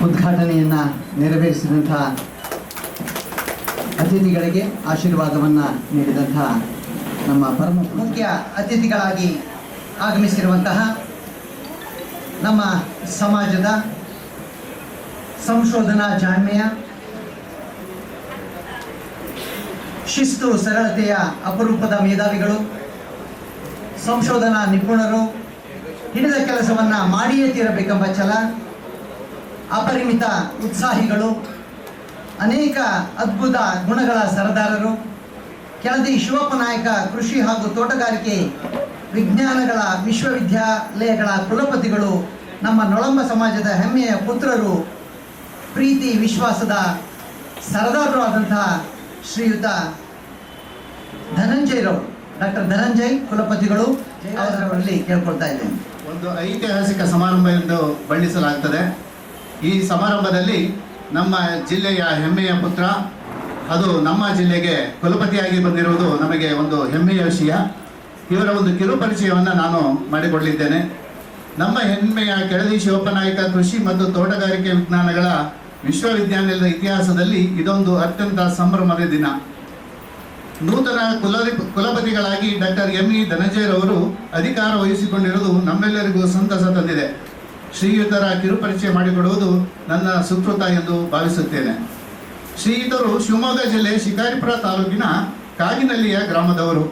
ಉದ್ಘಾಟನೆಯನ್ನ ನೆರವೇರಿಸಿದಂತಹ ಅತಿಥಿಗಳಿಗೆ ಆಶೀರ್ವಾದವನ್ನು ನೀಡಿದಂತಹ ನಮ್ಮ ಪರಮ ಮುಖ್ಯ ಅತಿಥಿಗಳಾಗಿ ಆಗಮಿಸಿರುವಂತಹ ನಮ್ಮ ಸಮಾಜದ ಸಂಶೋಧನಾ ಜಾಣ್ಮೆಯ ಶಿಸ್ತು ಸರಳತೆಯ ಅಪರೂಪದ ಮೇಧಾವಿಗಳು, ಸಂಶೋಧನಾ ನಿಪುಣರು, ಹಿಡಿದ ಕೆಲಸವನ್ನು ಮಾಡಿಯೇ ತೀರಬೇಕೆಂಬ ಛಲ, ಅಪರಿಮಿತ ಉತ್ಸಾಹಿಗಳು, ಅನೇಕ ಅದ್ಭುತ ಗುಣಗಳ ಸರದಾರರು, ಕೆಳದಿ ಶಿವಪ್ಪ ನಾಯಕ ಕೃಷಿ ಹಾಗೂ ತೋಟಗಾರಿಕೆ ವಿಜ್ಞಾನಗಳ ವಿಶ್ವವಿದ್ಯಾಲಯಗಳ ಕುಲಪತಿಗಳು, ನಮ್ಮ ನೊಳಂಬ ಸಮಾಜದ ಹೆಮ್ಮೆಯ ಪುತ್ರರು, ಪ್ರೀತಿ ವಿಶ್ವಾಸದ ಸರದಾರರು ಆದಂತಹ ಶ್ರೀಯುತ ಧನಂಜಯರವರು, ಡಾಕ್ಟರ್ ಧನಂಜಯ್ ಕುಲಪತಿಗಳು ಅವರಲ್ಲಿ ಕೇಳ್ಕೊಳ್ತಾ ಇದ್ದೇನೆ. ಒಂದು ಐತಿಹಾಸಿಕ ಸಮಾರಂಭ ಎಂದು ಬಣ್ಣಿಸಲಾಗ್ತದೆ. ಈ ಸಮಾರಂಭದಲ್ಲಿ ನಮ್ಮ ಜಿಲ್ಲೆಯ ಹೆಮ್ಮೆಯ ಪುತ್ರ, ಅದು ನಮ್ಮ ಜಿಲ್ಲೆಗೆ ಕುಲಪತಿಯಾಗಿ ಬಂದಿರುವುದು ನಮಗೆ ಒಂದು ಹೆಮ್ಮೆಯ ವಿಷಯ. ಇವರ ಒಂದು ಕಿರು ಪರಿಚಯವನ್ನು ನಾನು ಮಾಡಿಕೊಡಲಿದ್ದೇನೆ. ನಮ್ಮ ಹೆಮ್ಮೆಯ ಕೆಳದಿ ಶಿವಪ್ಪ ನಾಯಕ ಕೃಷಿ ಮತ್ತು ತೋಟಗಾರಿಕೆ ವಿಜ್ಞಾನಗಳ ವಿಶ್ವವಿದ್ಯಾನಿಲಯದ ಇತಿಹಾಸದಲ್ಲಿ ಇದೊಂದು ಅತ್ಯಂತ ಸಂಭ್ರಮದ ದಿನ. ನೂತನ ಕುಲಪತಿಗಳಾಗಿ ಡಾಕ್ಟರ್ ಎಂ.ಇ. ಧನಂಜಯರವರು ಅಧಿಕಾರ ವಹಿಸಿಕೊಂಡಿರುವುದು ನಮ್ಮೆಲ್ಲರಿಗೂ ಸಂತಸ ತಂದಿದೆ. ಶ್ರೀಯುತರ ಕಿರುಪರಿಚಯ ಮಾಡಿಕೊಡುವುದು ನನ್ನ ಸುಕೃತ ಎಂದು ಭಾವಿಸುತ್ತೇನೆ. ಶ್ರೀಯುತರು ಶಿವಮೊಗ್ಗ ಜಿಲ್ಲೆ ಶಿಕಾರಿಪುರ ತಾಲೂಕಿನ ಕಾಗಿನಲ್ಲಿಯ ಗ್ರಾಮದವರು.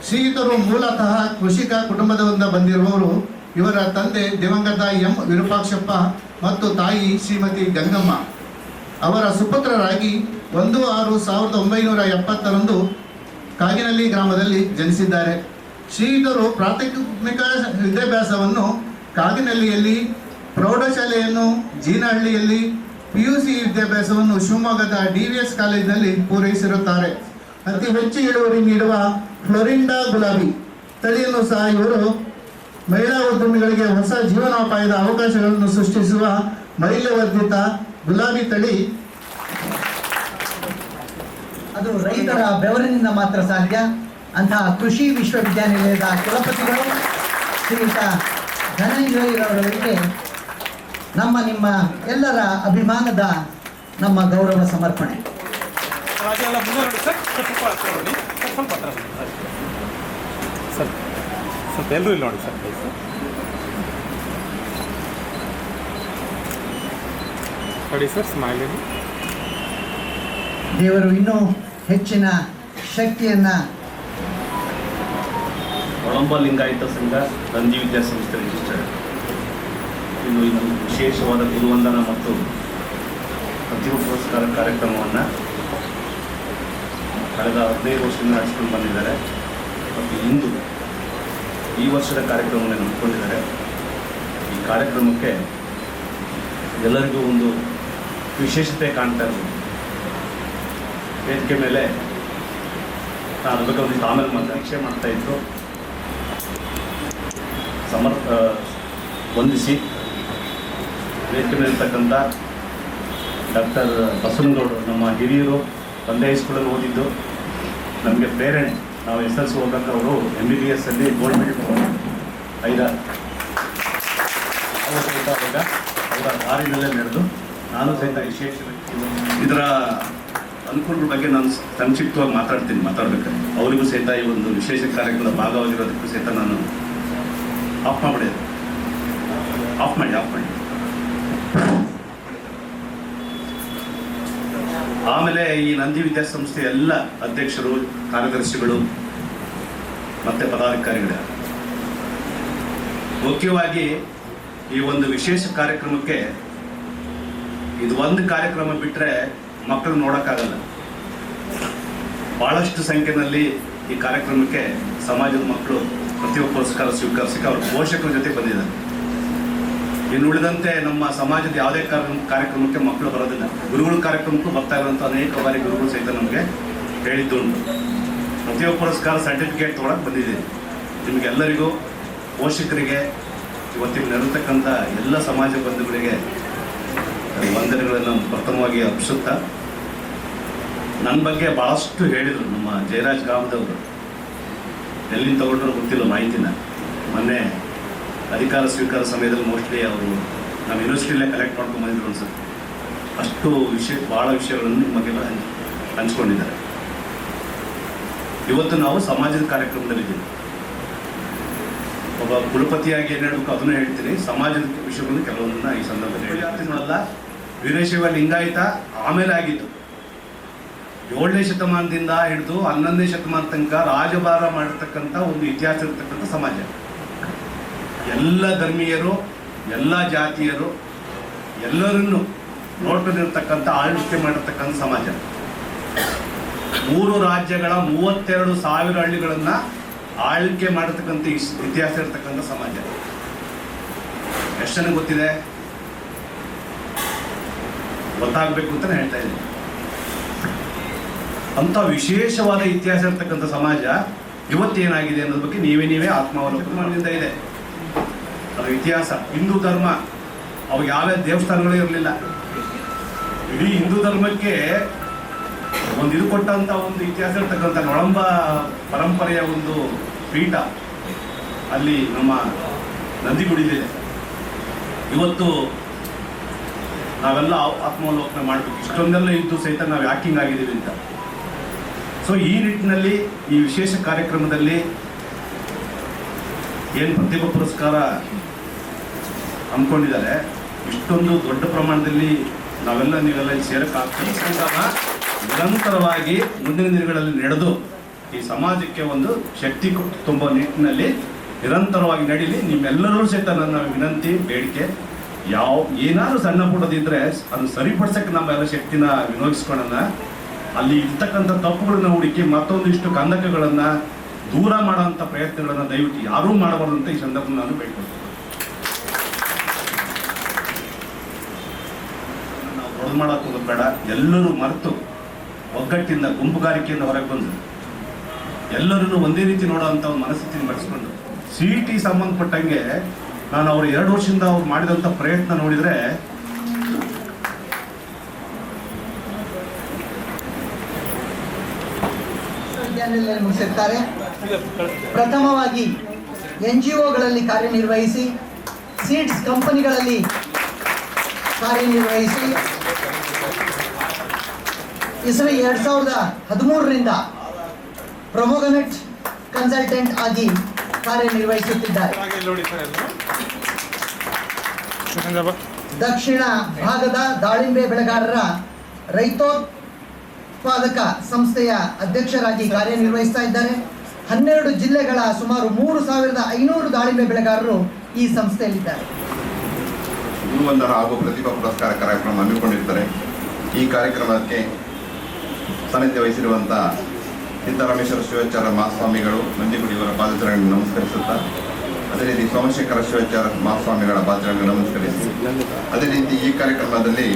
ಶ್ರೀಯುತರು ಮೂಲತಃ ಕೃಷಿಕ ಕುಟುಂಬದಿಂದ ಬಂದಿರುವವರು. ಇವರ ತಂದೆ ದಿವಂಗತ ಎಂ. ವಿರೂಪಾಕ್ಷಪ್ಪ ಮತ್ತು ತಾಯಿ ಶ್ರೀಮತಿ ಗಂಗಮ್ಮ. ಅವರ ಸುಪುತ್ರರಾಗಿ 1/6/1970 ಕಾಗಿನಳ್ಳಿ ಗ್ರಾಮದಲ್ಲಿ ಜನಿಸಿದ್ದಾರೆ. ಶ್ರೀಯುತರು ಪ್ರಾಥಮಿಕ ವಿದ್ಯಾಭ್ಯಾಸವನ್ನು ಕಾಗಿನಳ್ಳಿಯಲ್ಲಿ, ಪ್ರೌಢಶಾಲೆಯನ್ನು ಜೀನಹಳ್ಳಿಯಲ್ಲಿ, PUC ವಿದ್ಯಾಭ್ಯಾಸವನ್ನು ಶಿವಮೊಗ್ಗದ DVS ಕಾಲೇಜಿನಲ್ಲಿ ಪೂರೈಸಿರುತ್ತಾರೆ. ಅತಿ ಹೆಚ್ಚು ಇಳುವರಿ ನೀಡುವ ಫ್ಲೋರಿಂಡಾ ಗುಲಾಬಿ ತಳಿಯನ್ನು ಸಹ ಇವರು ಮಹಿಳಾ ಉದ್ಯಮಿಗಳಿಗೆ ಹೊಸ ಜೀವನೋಪಾಯದ ಅವಕಾಶಗಳನ್ನು ಸೃಷ್ಟಿಸುವ ಮೌಲ್ಯವರ್ಧಿತ ಗುಲಾಬಿ ತಳಿ. ಅದು ರೈತರ ಬೆವರಿನಿಂದ ಮಾತ್ರ ಸಾಧ್ಯ. ಅಂತಹ ಕೃಷಿ ವಿಶ್ವವಿದ್ಯಾನಿಲಯದ ಕುಲಪತಿಗಳು ಶ್ರೀಯುತ ಧನಂಜಯರವರಿಗೆ ನಿಮ್ಮ ಎಲ್ಲರ ಅಭಿಮಾನದ ನಮ್ಮ ಗೌರವ ಸಮರ್ಪಣೆ. ಸ್ವಲ್ಪ ಎಲ್ಲರೂ ಇಲ್ಲಿ ನೋಡಿ ಸರ್. ನೋಡಿ ಸರ್, ಸ್ಮೈಲಿಂಗ್. ದೇವರು ಇನ್ನೂ ಹೆಚ್ಚಿನ ಶಕ್ತಿಯನ್ನ. ನೊಳಂಬ ಲಿಂಗಾಯತ ಸಂಘ ನಂದಿ ವಿದ್ಯಾಸಂಸ್ಥೆ ರಿಜಿಸ್ಟರ್ ಇದು ವಿಶೇಷವಾದ ಗುರುವಂದನ ಮತ್ತು ಪ್ರತಿಭಾ ಪುರಸ್ಕಾರ ಕಾರ್ಯಕ್ರಮವನ್ನು ಕಳೆದ 15 ವರ್ಷದಿಂದ ನಡೆಸಿಕೊಂಡು ಬಂದಿದ್ದಾರೆ ಮತ್ತು ಇಂದು ಈ ವರ್ಷದ ಕಾರ್ಯಕ್ರಮವನ್ನು ನಂಬಿಕೊಂಡಿದ್ದಾರೆ. ಈ ಕಾರ್ಯಕ್ರಮಕ್ಕೆ ಎಲ್ಲರಿಗೂ ಒಂದು ವಿಶೇಷತೆ ಕಾಣ್ತಾ ಇರ್ಬೋದು. ವೇದಿಕೆ ಮೇಲೆ ನಾನು ಅದಕ್ಕೆ ಒಂದಿಷ್ಟು ಆಮೇಲೆ ಪರೀಕ್ಷೆ ಮಾಡ್ತಾಯಿದ್ರು. ವಂದಿಸಿ ವೇದಿಕೆ ಮೇಲಿರ್ತಕ್ಕಂಥ ಡಾಕ್ಟರ್ ಬಸವನಗೌಡರು, ನಮ್ಮ ಹಿರಿಯರು, ತಂದೆ ಹೈಸ್ಕೂಲಲ್ಲಿ ಓದಿದ್ದು, ನಮಗೆ ಪ್ರೇರಣೆ. ನಾವು SLC ಹೋದಾಗ ಅವರು MBBS ಅಲ್ಲಿ ಗೋಲ್ಡ್ ಮೆಡಲ್ ಸಹಿತ ಅವಾಗ ಅವರ ದಾರಿನಲ್ಲೇ ನಡೆದು ನಾನು ಸಹಿತ ವಿಶೇಷ ಇದರ ಅನುಕೂಲಗಳ ಬಗ್ಗೆ ನಾನು ಸಂಕ್ಷಿಪ್ತವಾಗಿ ಮಾತಾಡಬೇಕಾದ್ರೆ ಅವರಿಗೂ ಸಹಿತ ಈ ಒಂದು ವಿಶೇಷ ಕಾರ್ಯಕ್ರಮದ ಭಾಗವಾಗಿರೋದಕ್ಕೂ ಸಹಿತ ನಾನು ಆಫ್ ಮಾಡಿ ಆಮೇಲೆ ಈ ನಂದಿ ವಿದ್ಯಾಸಂಸ್ಥೆ ಎಲ್ಲ ಅಧ್ಯಕ್ಷರು, ಕಾರ್ಯದರ್ಶಿಗಳು ಮತ್ತು ಪದಾಧಿಕಾರಿಗಳು, ಮುಖ್ಯವಾಗಿ ಈ ಒಂದು ವಿಶೇಷ ಕಾರ್ಯಕ್ರಮಕ್ಕೆ ಇದು ಒಂದು ಕಾರ್ಯಕ್ರಮ ಬಿಟ್ಟರೆ ಮಕ್ಕಳು ನೋಡೋಕ್ಕಾಗಲ್ಲ. ಭಾಳಷ್ಟು ಸಂಖ್ಯೆಯಲ್ಲಿ ಈ ಕಾರ್ಯಕ್ರಮಕ್ಕೆ ಸಮಾಜದ ಮಕ್ಕಳು ಪ್ರತಿಭಾ ಪುರಸ್ಕಾರ ಸ್ವೀಕರಿಸಕ್ಕೆ ಅವ್ರ ಪೋಷಕರ ಜೊತೆ ಬಂದಿದ್ದಾರೆ. ಇನ್ನು ಉಳಿದಂತೆ ನಮ್ಮ ಸಮಾಜದ ಯಾವುದೇ ಕಾರ್ಯಕ್ರಮಕ್ಕೆ ಮಕ್ಕಳು ಬರೋದಿಲ್ಲ. ಗುರುಗಳ ಕಾರ್ಯಕ್ರಮಕ್ಕೂ ಬರ್ತಾ ಇರುವಂಥ ಅನೇಕ ಬಾರಿ ಗುರುಗಳು ಸಹಿತ ನಮಗೆ ಹೇಳಿದ್ದುಂಟು. ಪ್ರತಿಭಾ ಪುರಸ್ಕಾರ ಸರ್ಟಿಫಿಕೇಟ್ ತೊಗೊಳಕ್ಕೆ ಬಂದಿದ್ದೀನಿ. ನಿಮಗೆಲ್ಲರಿಗೂ, ಪೋಷಕರಿಗೆ, ಇವತ್ತಿಗೆ ನಡೆತಕ್ಕಂಥ ಎಲ್ಲ ಸಮಾಜ ಬಂಧುಗಳಿಗೆ ವಂದನೆಗಳನ್ನು ಪ್ರಥಮವಾಗಿ ಅರ್ಪಿಸುತ್ತಾ, ನನ್ನ ಬಗ್ಗೆ ಭಾಳಷ್ಟು ಹೇಳಿದರು ನಮ್ಮ ಜಯರಾಜ್ ಗಾಮದವರು. ಎಲ್ಲಿಂದ ತಗೊಂಡ್ರು ಗೊತ್ತಿಲ್ಲ ಮಾಹಿತಿನ. ಮೊನ್ನೆ ಅಧಿಕಾರ ಸ್ವೀಕಾರ ಸಮಯದಲ್ಲಿ ಮೋಸ್ಟ್ಲಿ ಅವರು ನಮ್ಮ ಯೂನಿವರ್ಸಿಟಿಯಲ್ಲೇ ಕಲೆಕ್ಟ್ ಮಾಡ್ಕೊಂಡು ಬಂದಿದ್ರು ಅನ್ಸುತ್ತೆ. ಅಷ್ಟು ಭಾಳ ವಿಷಯಗಳನ್ನು ನಿಮಗೆಲ್ಲ ಹಂಚ್ಕೊಂಡಿದ್ದಾರೆ. ಇವತ್ತು ನಾವು ಸಮಾಜದ ಕಾರ್ಯಕ್ರಮದಲ್ಲಿದ್ದೀವಿ. ಒಬ್ಬ ಕುಲಪತಿಯಾಗಿ ಏನು ಹೇಳಬೇಕು ಅದನ್ನು ಹೇಳ್ತೀನಿ. ಸಮಾಜದ ವಿಷಯಗಳನ್ನು ಕೆಲವೊಂದನ್ನು ಈ ಸಂದರ್ಭದಲ್ಲಿ ಹೇಳ್ತೀನಲ್ಲ. ವೀರಶೈವ ಲಿಂಗಾಯತ ಆಮೇಲೆ ಆಗಿತ್ತು. 7ನೇ ಶತಮಾನದಿಂದ ಹಿಡಿದು 11ನೇ ಶತಮಾನ ತನಕ ರಾಜಭಾರ ಮಾಡಿರ್ತಕ್ಕಂಥ ಒಂದು ಇತಿಹಾಸ ಇರತಕ್ಕಂಥ ಸಮಾಜ. ಎಲ್ಲ ಧರ್ಮೀಯರು, ಎಲ್ಲ ಜಾತಿಯರು, ಎಲ್ಲರನ್ನು ನೋಡ್ಕೊಂಡಿರ್ತಕ್ಕಂಥ ಆಳ್ವಿಕೆ ಮಾಡಿರ್ತಕ್ಕಂಥ ಸಮಾಜ. 3 ರಾಜ್ಯಗಳ 32,000 ಹಳ್ಳಿಗಳನ್ನು ಆಳ್ವಿಕೆ ಮಾಡಿರ್ತಕ್ಕಂಥ ಇತಿಹಾಸ ಇರತಕ್ಕಂಥ ಸಮಾಜ. ಎಷ್ಟು ಜನ ಗೊತ್ತಿದೆ? ಗೊತ್ತಾಗಬೇಕು ಅಂತಲೇ ಹೇಳ್ತಾ ಇದ್ದೀನಿ. ಅಂಥ ವಿಶೇಷವಾದ ಇತಿಹಾಸ ಇರತಕ್ಕಂಥ ಸಮಾಜ ಇವತ್ತೇನಾಗಿದೆ ಅನ್ನೋದ್ರ ಬಗ್ಗೆ ನೀವೇ ಆತ್ಮಾವಲೋಕನದಿಂದ ಇದೆ. ಅದು ಇತಿಹಾಸ. ಹಿಂದೂ ಧರ್ಮ, ಅವಾಗ ಯಾವ್ಯಾವ ದೇವಸ್ಥಾನಗಳೇ ಇರಲಿಲ್ಲ. ಇಡೀ ಹಿಂದೂ ಧರ್ಮಕ್ಕೆ ಒಂದು ಇದು ಕೊಟ್ಟಂಥ ಒಂದು ಇತಿಹಾಸ ಇರ್ತಕ್ಕಂಥ ನೊಳಂಬ ಪರಂಪರೆಯ ಒಂದು ಪೀಠ ಅಲ್ಲಿ ನಮ್ಮ ನಂದಿಗುಡಿಲಿದೆ. ಇವತ್ತು ನಾವೆಲ್ಲ ಆತ್ಮಾವಲೋಕನ ಮಾಡಬೇಕು, ಇಷ್ಟೊಂದೆಲ್ಲ ಇದ್ದು ಸಹಿತ ನಾವು ಯಾಕೆ ಹಿಂಗಾಗಿದ್ದೀವಿ ಅಂತ. ಸೊ ಈ ನಿಟ್ಟಿನಲ್ಲಿ ಈ ವಿಶೇಷ ಕಾರ್ಯಕ್ರಮದಲ್ಲಿ ಏನು ಪ್ರತಿಭಾ ಪುರಸ್ಕಾರ ಹಮ್ಮಿಕೊಂಡಿದ್ದಾರೆ, ಇಷ್ಟೊಂದು ದೊಡ್ಡ ಪ್ರಮಾಣದಲ್ಲಿ ನೀವೆಲ್ಲ ಸೇರಕ್ಕಾಗ್ತದೆ. ನಿರಂತರವಾಗಿ ಮುಂದಿನ ದಿನಗಳಲ್ಲಿ ನಡೆದು ಈ ಸಮಾಜಕ್ಕೆ ಒಂದು ಶಕ್ತಿ ತುಂಬುವ ನಿಟ್ಟಿನಲ್ಲಿ ನಿರಂತರವಾಗಿ ನಡೀಲಿ. ನಿಮ್ಮೆಲ್ಲರೂ ಸಹಿತ ನನ್ನ ವಿನಂತಿ, ಬೇಡಿಕೆ, ಏನಾದರೂ ಸಣ್ಣ ಪುಟ್ಟದಿದ್ರೆ ಅದು ಸರಿಪಡಿಸಕ್ಕೆ ನಮ್ಮೆಲ್ಲ ಶಕ್ತಿನ ವಿನಿಯೋಗಿಸ್ಕೊಳ್ಳೋಣ. ಅಲ್ಲಿ ಇರ್ತಕ್ಕಂಥ ತಪ್ಪುಗಳನ್ನ ಹುಡುಕಿ ಮತ್ತೊಂದಿಷ್ಟು ಕಂದಕಗಳನ್ನು ದೂರ ಮಾಡೋಂಥ ಪ್ರಯತ್ನಗಳನ್ನು ದಯವಿಟ್ಟು ಯಾರೂ ಮಾಡಬಾರ್ದು ಅಂತ ಈ ಸಂದರ್ಭ ನಾನು ಬೇಡ್ಕೊಳ್ತೀನಿ. ನಾವು ದೊಡ್ಡ ಮಾಡೋಕೆ ಹೋಗೋದು ಬೇಡ. ಎಲ್ಲರೂ ಮರೆತು ಒಗ್ಗಟ್ಟಿಂದ, ಗುಂಪುಗಾರಿಕೆಯಿಂದ ಹೊರಗೆ ಬಂದು ಎಲ್ಲರನ್ನು ಒಂದೇ ರೀತಿ ನೋಡೋವಂಥ ಒಂದು ಮನಸ್ಥಿತಿನ ಬೆಳೆಸ್ಕೊಂಡು CET ಸಂಬಂಧಪಟ್ಟಂಗೆ ನಾನು ಅವರು 2 ವರ್ಷದಿಂದ ಅವ್ರು ಮಾಡಿದಂಥ ಪ್ರಯತ್ನ ನೋಡಿದರೆ ಮುಗಿಸಿರ್ತಾರೆ. ಪ್ರಥಮವಾಗಿ NGOಗಳಲ್ಲಿ ಕಾರ್ಯನಿರ್ವಹಿಸಿ, ಸೀಡ್ಸ್ ಕಂಪನಿಗಳಲ್ಲಿ ಕಾರ್ಯನಿರ್ವಹಿಸಿ, ಇಸವಿ 2013ರಿಂದ ಪ್ರೊಮೊಗನೆಟ್ ಕನ್ಸಲ್ಟೆಂಟ್ ಆಗಿ ಕಾರ್ಯನಿರ್ವಹಿಸುತ್ತಿದ್ದಾರೆ. ದಕ್ಷಿಣ ಭಾಗದ ದಾಳಿಂಬೆ ಬೆಳೆಗಾರರ ರೈತೋತ್ಪಾದಕ ಸಂಸ್ಥೆಯ ಅಧ್ಯಕ್ಷರಾಗಿ ಕಾರ್ಯನಿರ್ವಹಿಸ್ತಾ ಇದ್ದಾರೆ. 12 ಜಿಲ್ಲೆಗಳ ಸುಮಾರು 3,500 ದಾಳಿಂಬೆ ಬೆಳೆಗಾರರು ಈ ಸಂಸ್ಥೆಯಲ್ಲಿದ್ದಾರೆ. ಗುರುವಂದನ ಹಾಗೂ ಪ್ರತಿಭಾ ಪುರಸ್ಕಾರ ಕಾರ್ಯಕ್ರಮ ಹಮ್ಮಿಕೊಂಡಿರ್ತಾರೆ. ಈ ಕಾರ್ಯಕ್ರಮಕ್ಕೆ ಸಾನ್ನಿಧ್ಯ ವಹಿಸಿರುವಂಥ ಸಿದ್ದರಾಮೇಶ್ವರ ಶಿವಾಚಾರ್ಯ ಮಹಾಸ್ವಾಮಿಗಳು ನಂದಿಗುಡಿಯವರ ಪಾದಚರಣೆಯನ್ನು ನಮಸ್ಕರಿಸುತ್ತಾ, ಅದೇ ರೀತಿ ಸೋಮಶೇಖರ ಶಿವಾಚಾರ್ಯ ಮಹಾಸ್ವಾಮಿಗಳ ಪಾದಚರಣೆಯನ್ನು ನಮಸ್ಕರಿಸಿ, ಅದೇ ರೀತಿ ಈ ಕಾರ್ಯಕ್ರಮದಲ್ಲಿ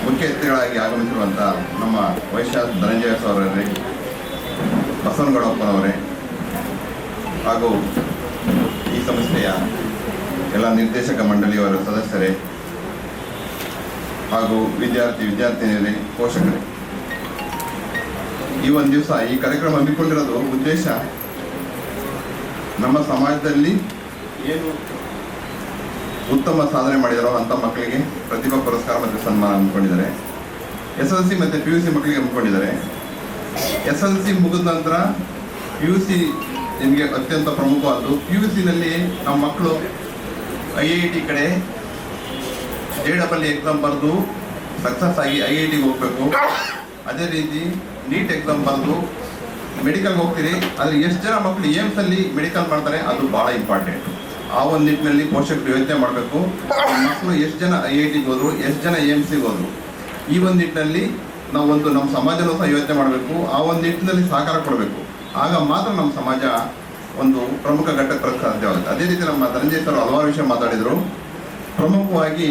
ಮುಖ್ಯ ಅತಿಥಿಗಳಾಗಿ ಆಗಮಿಸಿರುವಂಥ ನಮ್ಮ ವೈಶ್ಯ ಧನಂಜಯ ಅವರೇ, ಬಸವನಗೌಡಪ್ಪನವರೇ ಹಾಗೂ ಈ ಸಂಸ್ಥೆಯ ಎಲ್ಲ ನಿರ್ದೇಶಕ ಮಂಡಳಿಯವರ ಸದಸ್ಯರೇ ಹಾಗೂ ವಿದ್ಯಾರ್ಥಿನಿಯರೇ, ಪೋಷಕರೇ, ಈ ಒಂದು ದಿವಸ ಈ ಕಾರ್ಯಕ್ರಮ ಹಮ್ಮಿಕೊಂಡಿರೋದು ಉದ್ದೇಶ ನಮ್ಮ ಸಮಾಜದಲ್ಲಿ ಏನು ಉತ್ತಮ ಸಾಧನೆ ಮಾಡಿದಾರೋ ಅಂಥ ಮಕ್ಕಳಿಗೆ ಪ್ರತಿಭಾ ಪುರಸ್ಕಾರ ಮತ್ತು ಸನ್ಮಾನ ಹಮ್ಮಿಕೊಂಡಿದ್ದಾರೆ. SLC ಮತ್ತು PUC ಮಕ್ಕಳಿಗೆ ಹಮ್ಮಿಕೊಂಡಿದ್ದಾರೆ. SLC ಮುಗಿದ ನಂತರ PUC ನಿಮಗೆ ಅತ್ಯಂತ ಪ್ರಮುಖವಾದ್ದು. PUCನಲ್ಲಿ ನಮ್ಮ ಮಕ್ಕಳು IIT ಕಡೆ JEE ಎಕ್ಸಾಮ್ ಬರೆದು ಸಕ್ಸಸ್ ಆಗಿ IITಗೆ ಹೋಗಬೇಕು. ಅದೇ ರೀತಿ ನೀಟ್ ಎಕ್ಸಾಮ್ ಬರೆದು ಮೆಡಿಕಲ್ಗೆ ಹೋಗ್ತೀರಿ. ಆದರೆ ಎಷ್ಟು ಜನ ಮಕ್ಕಳು ಏಮ್ಸಲ್ಲಿ ಮೆಡಿಕಲ್ ಮಾಡ್ತಾರೆ, ಅದು ಭಾಳ ಇಂಪಾರ್ಟೆಂಟ್. ಆ ಒಂದು ನಿಟ್ಟಿನಲ್ಲಿ ಪೋಷಕರು ಯೋಚನೆ ಮಾಡಬೇಕು. ಮಕ್ಕಳು ಎಷ್ಟು ಜನ IITಗೆ ಹೋದ್ರು, ಎಷ್ಟು ಜನ ಏಮ್ಸಿಗೆ ಹೋದ್ರು, ಈ ಒಂದು ನಿಟ್ಟಿನಲ್ಲಿ ನಾವು ನಮ್ಮ ಸಮಾಜನೂ ಸಹ ಯೋಚನೆ ಮಾಡಬೇಕು. ಆ ಒಂದು ನಿಟ್ಟಿನಲ್ಲಿ ಸಹಕಾರ ಕೊಡಬೇಕು. ಆಗ ಮಾತ್ರ ನಮ್ಮ ಸಮಾಜ ಒಂದು ಪ್ರಮುಖ ಘಟ್ಟಕ್ಕೆ ಸಾಧ್ಯವಾಗುತ್ತೆ. ಅದೇ ರೀತಿ ನಮ್ಮ ಧನಂಜಯ ಸರ್ ಹಲವಾರು ವಿಷಯ ಮಾತಾಡಿದರು. ಪ್ರಮುಖವಾಗಿ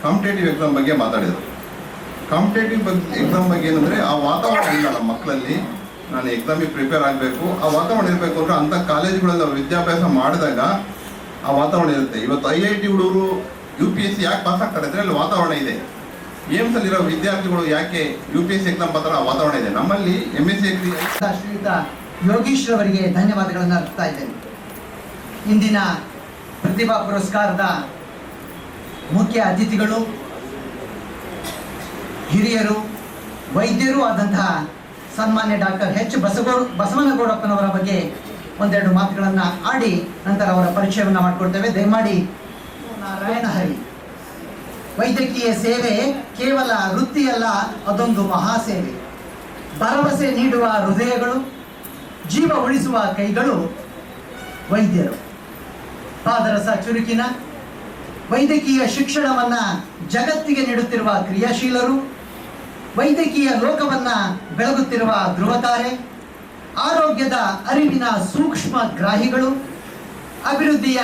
ಕಾಂಪಿಟೇಟಿವ್ ಎಕ್ಸಾಮ್ ಬಗ್ಗೆ ಮಾತಾಡಿದರು. ಕಾಂಪಿಟೇಟಿವ್ ಎಕ್ಸಾಮ್ ಬಗ್ಗೆ ಏನಂದರೆ ಆ ವಾತಾವರಣ ಇಲ್ಲ ನಮ್ಮ ಮಕ್ಕಳಲ್ಲಿ. ನಾನು ಎಕ್ಸಾಮಿಗೆ ಪ್ರಿಪೇರ್ ಆಗಬೇಕು, ಆ ವಾತಾವರಣ ಇರಬೇಕು ಅಂದರೆ ಅಂಥ ಕಾಲೇಜುಗಳಲ್ಲಿ ನಾವು ವಿದ್ಯಾಭ್ಯಾಸ ಮಾಡಿದಾಗ ಆ ವಾತಾವರಣ ಇರುತ್ತೆ. ಇವತ್ತು IIT ಹುಡುಗರು UPSC ಯಾಕೆ ಪಾಸ್ ಆಗ್ತಾರೆ ಅಂದರೆ ಅಲ್ಲಿ ವಾತಾವರಣ ಇದೆ. ಏಮ್ಸಲ್ಲಿರೋ ವಿದ್ಯಾರ್ಥಿಗಳು ಯಾಕೆ UPSC ಎಕ್ಸಾಮ್ ಬರ್ತಾರೆ, ಆ ವಾತಾವರಣ ಇದೆ. ನಮ್ಮಲ್ಲಿ MSc ಶ್ರೀಯುತ ಯೋಗೀಶ್ ರವರಿಗೆ ಧನ್ಯವಾದಗಳನ್ನು ಅರ್ಪಿಸ್ತಾ ಇದ್ದೇನೆ. ಇಂದಿನ ಪ್ರತಿಭಾ ಪುರಸ್ಕಾರದ ಮುಖ್ಯ ಅತಿಥಿಗಳು, ಹಿರಿಯರು, ವೈದ್ಯರೂ ಆದಂತಹ ಸನ್ಮಾನ್ಯ ಡಾಕ್ಟರ್ H. ಬಸವನಗೌಡಪ್ಪನವರ ಬಗ್ಗೆ ಒಂದೆರಡು ಮಾತುಗಳನ್ನು ಆಡಿ ನಂತರ ಅವರ ಪರಿಚಯವನ್ನು ಮಾಡಿಕೊಡ್ತೇವೆ. ದಯಮಾಡಿ. ನಾರಾಯಣ ಹರಿ. ವೈದ್ಯಕೀಯ ಸೇವೆ ಕೇವಲ ವೃತ್ತಿಯಲ್ಲ, ಅದೊಂದು ಮಹಾಸೇವೆ. ಭರವಸೆ ನೀಡುವ ಹೃದಯಗಳು, ಜೀವ ಉಳಿಸುವ ಕೈಗಳು ವೈದ್ಯರು. ಪಾದರಸ ಚುರುಕಿನ ವೈದ್ಯಕೀಯ ಶಿಕ್ಷಣವನ್ನ ಜಗತ್ತಿಗೆ ನೀಡುತ್ತಿರುವ ಕ್ರಿಯಾಶೀಲರು, ವೈದ್ಯಕೀಯ ಲೋಕವನ್ನ ಬೆಳಗುತ್ತಿರುವ ಧ್ರುವತಾರೆ, ಆರೋಗ್ಯದ ಅರಿವಿನ ಸೂಕ್ಷ್ಮ ಗ್ರಾಹಿಗಳು, ಅಭಿವೃದ್ಧಿಯ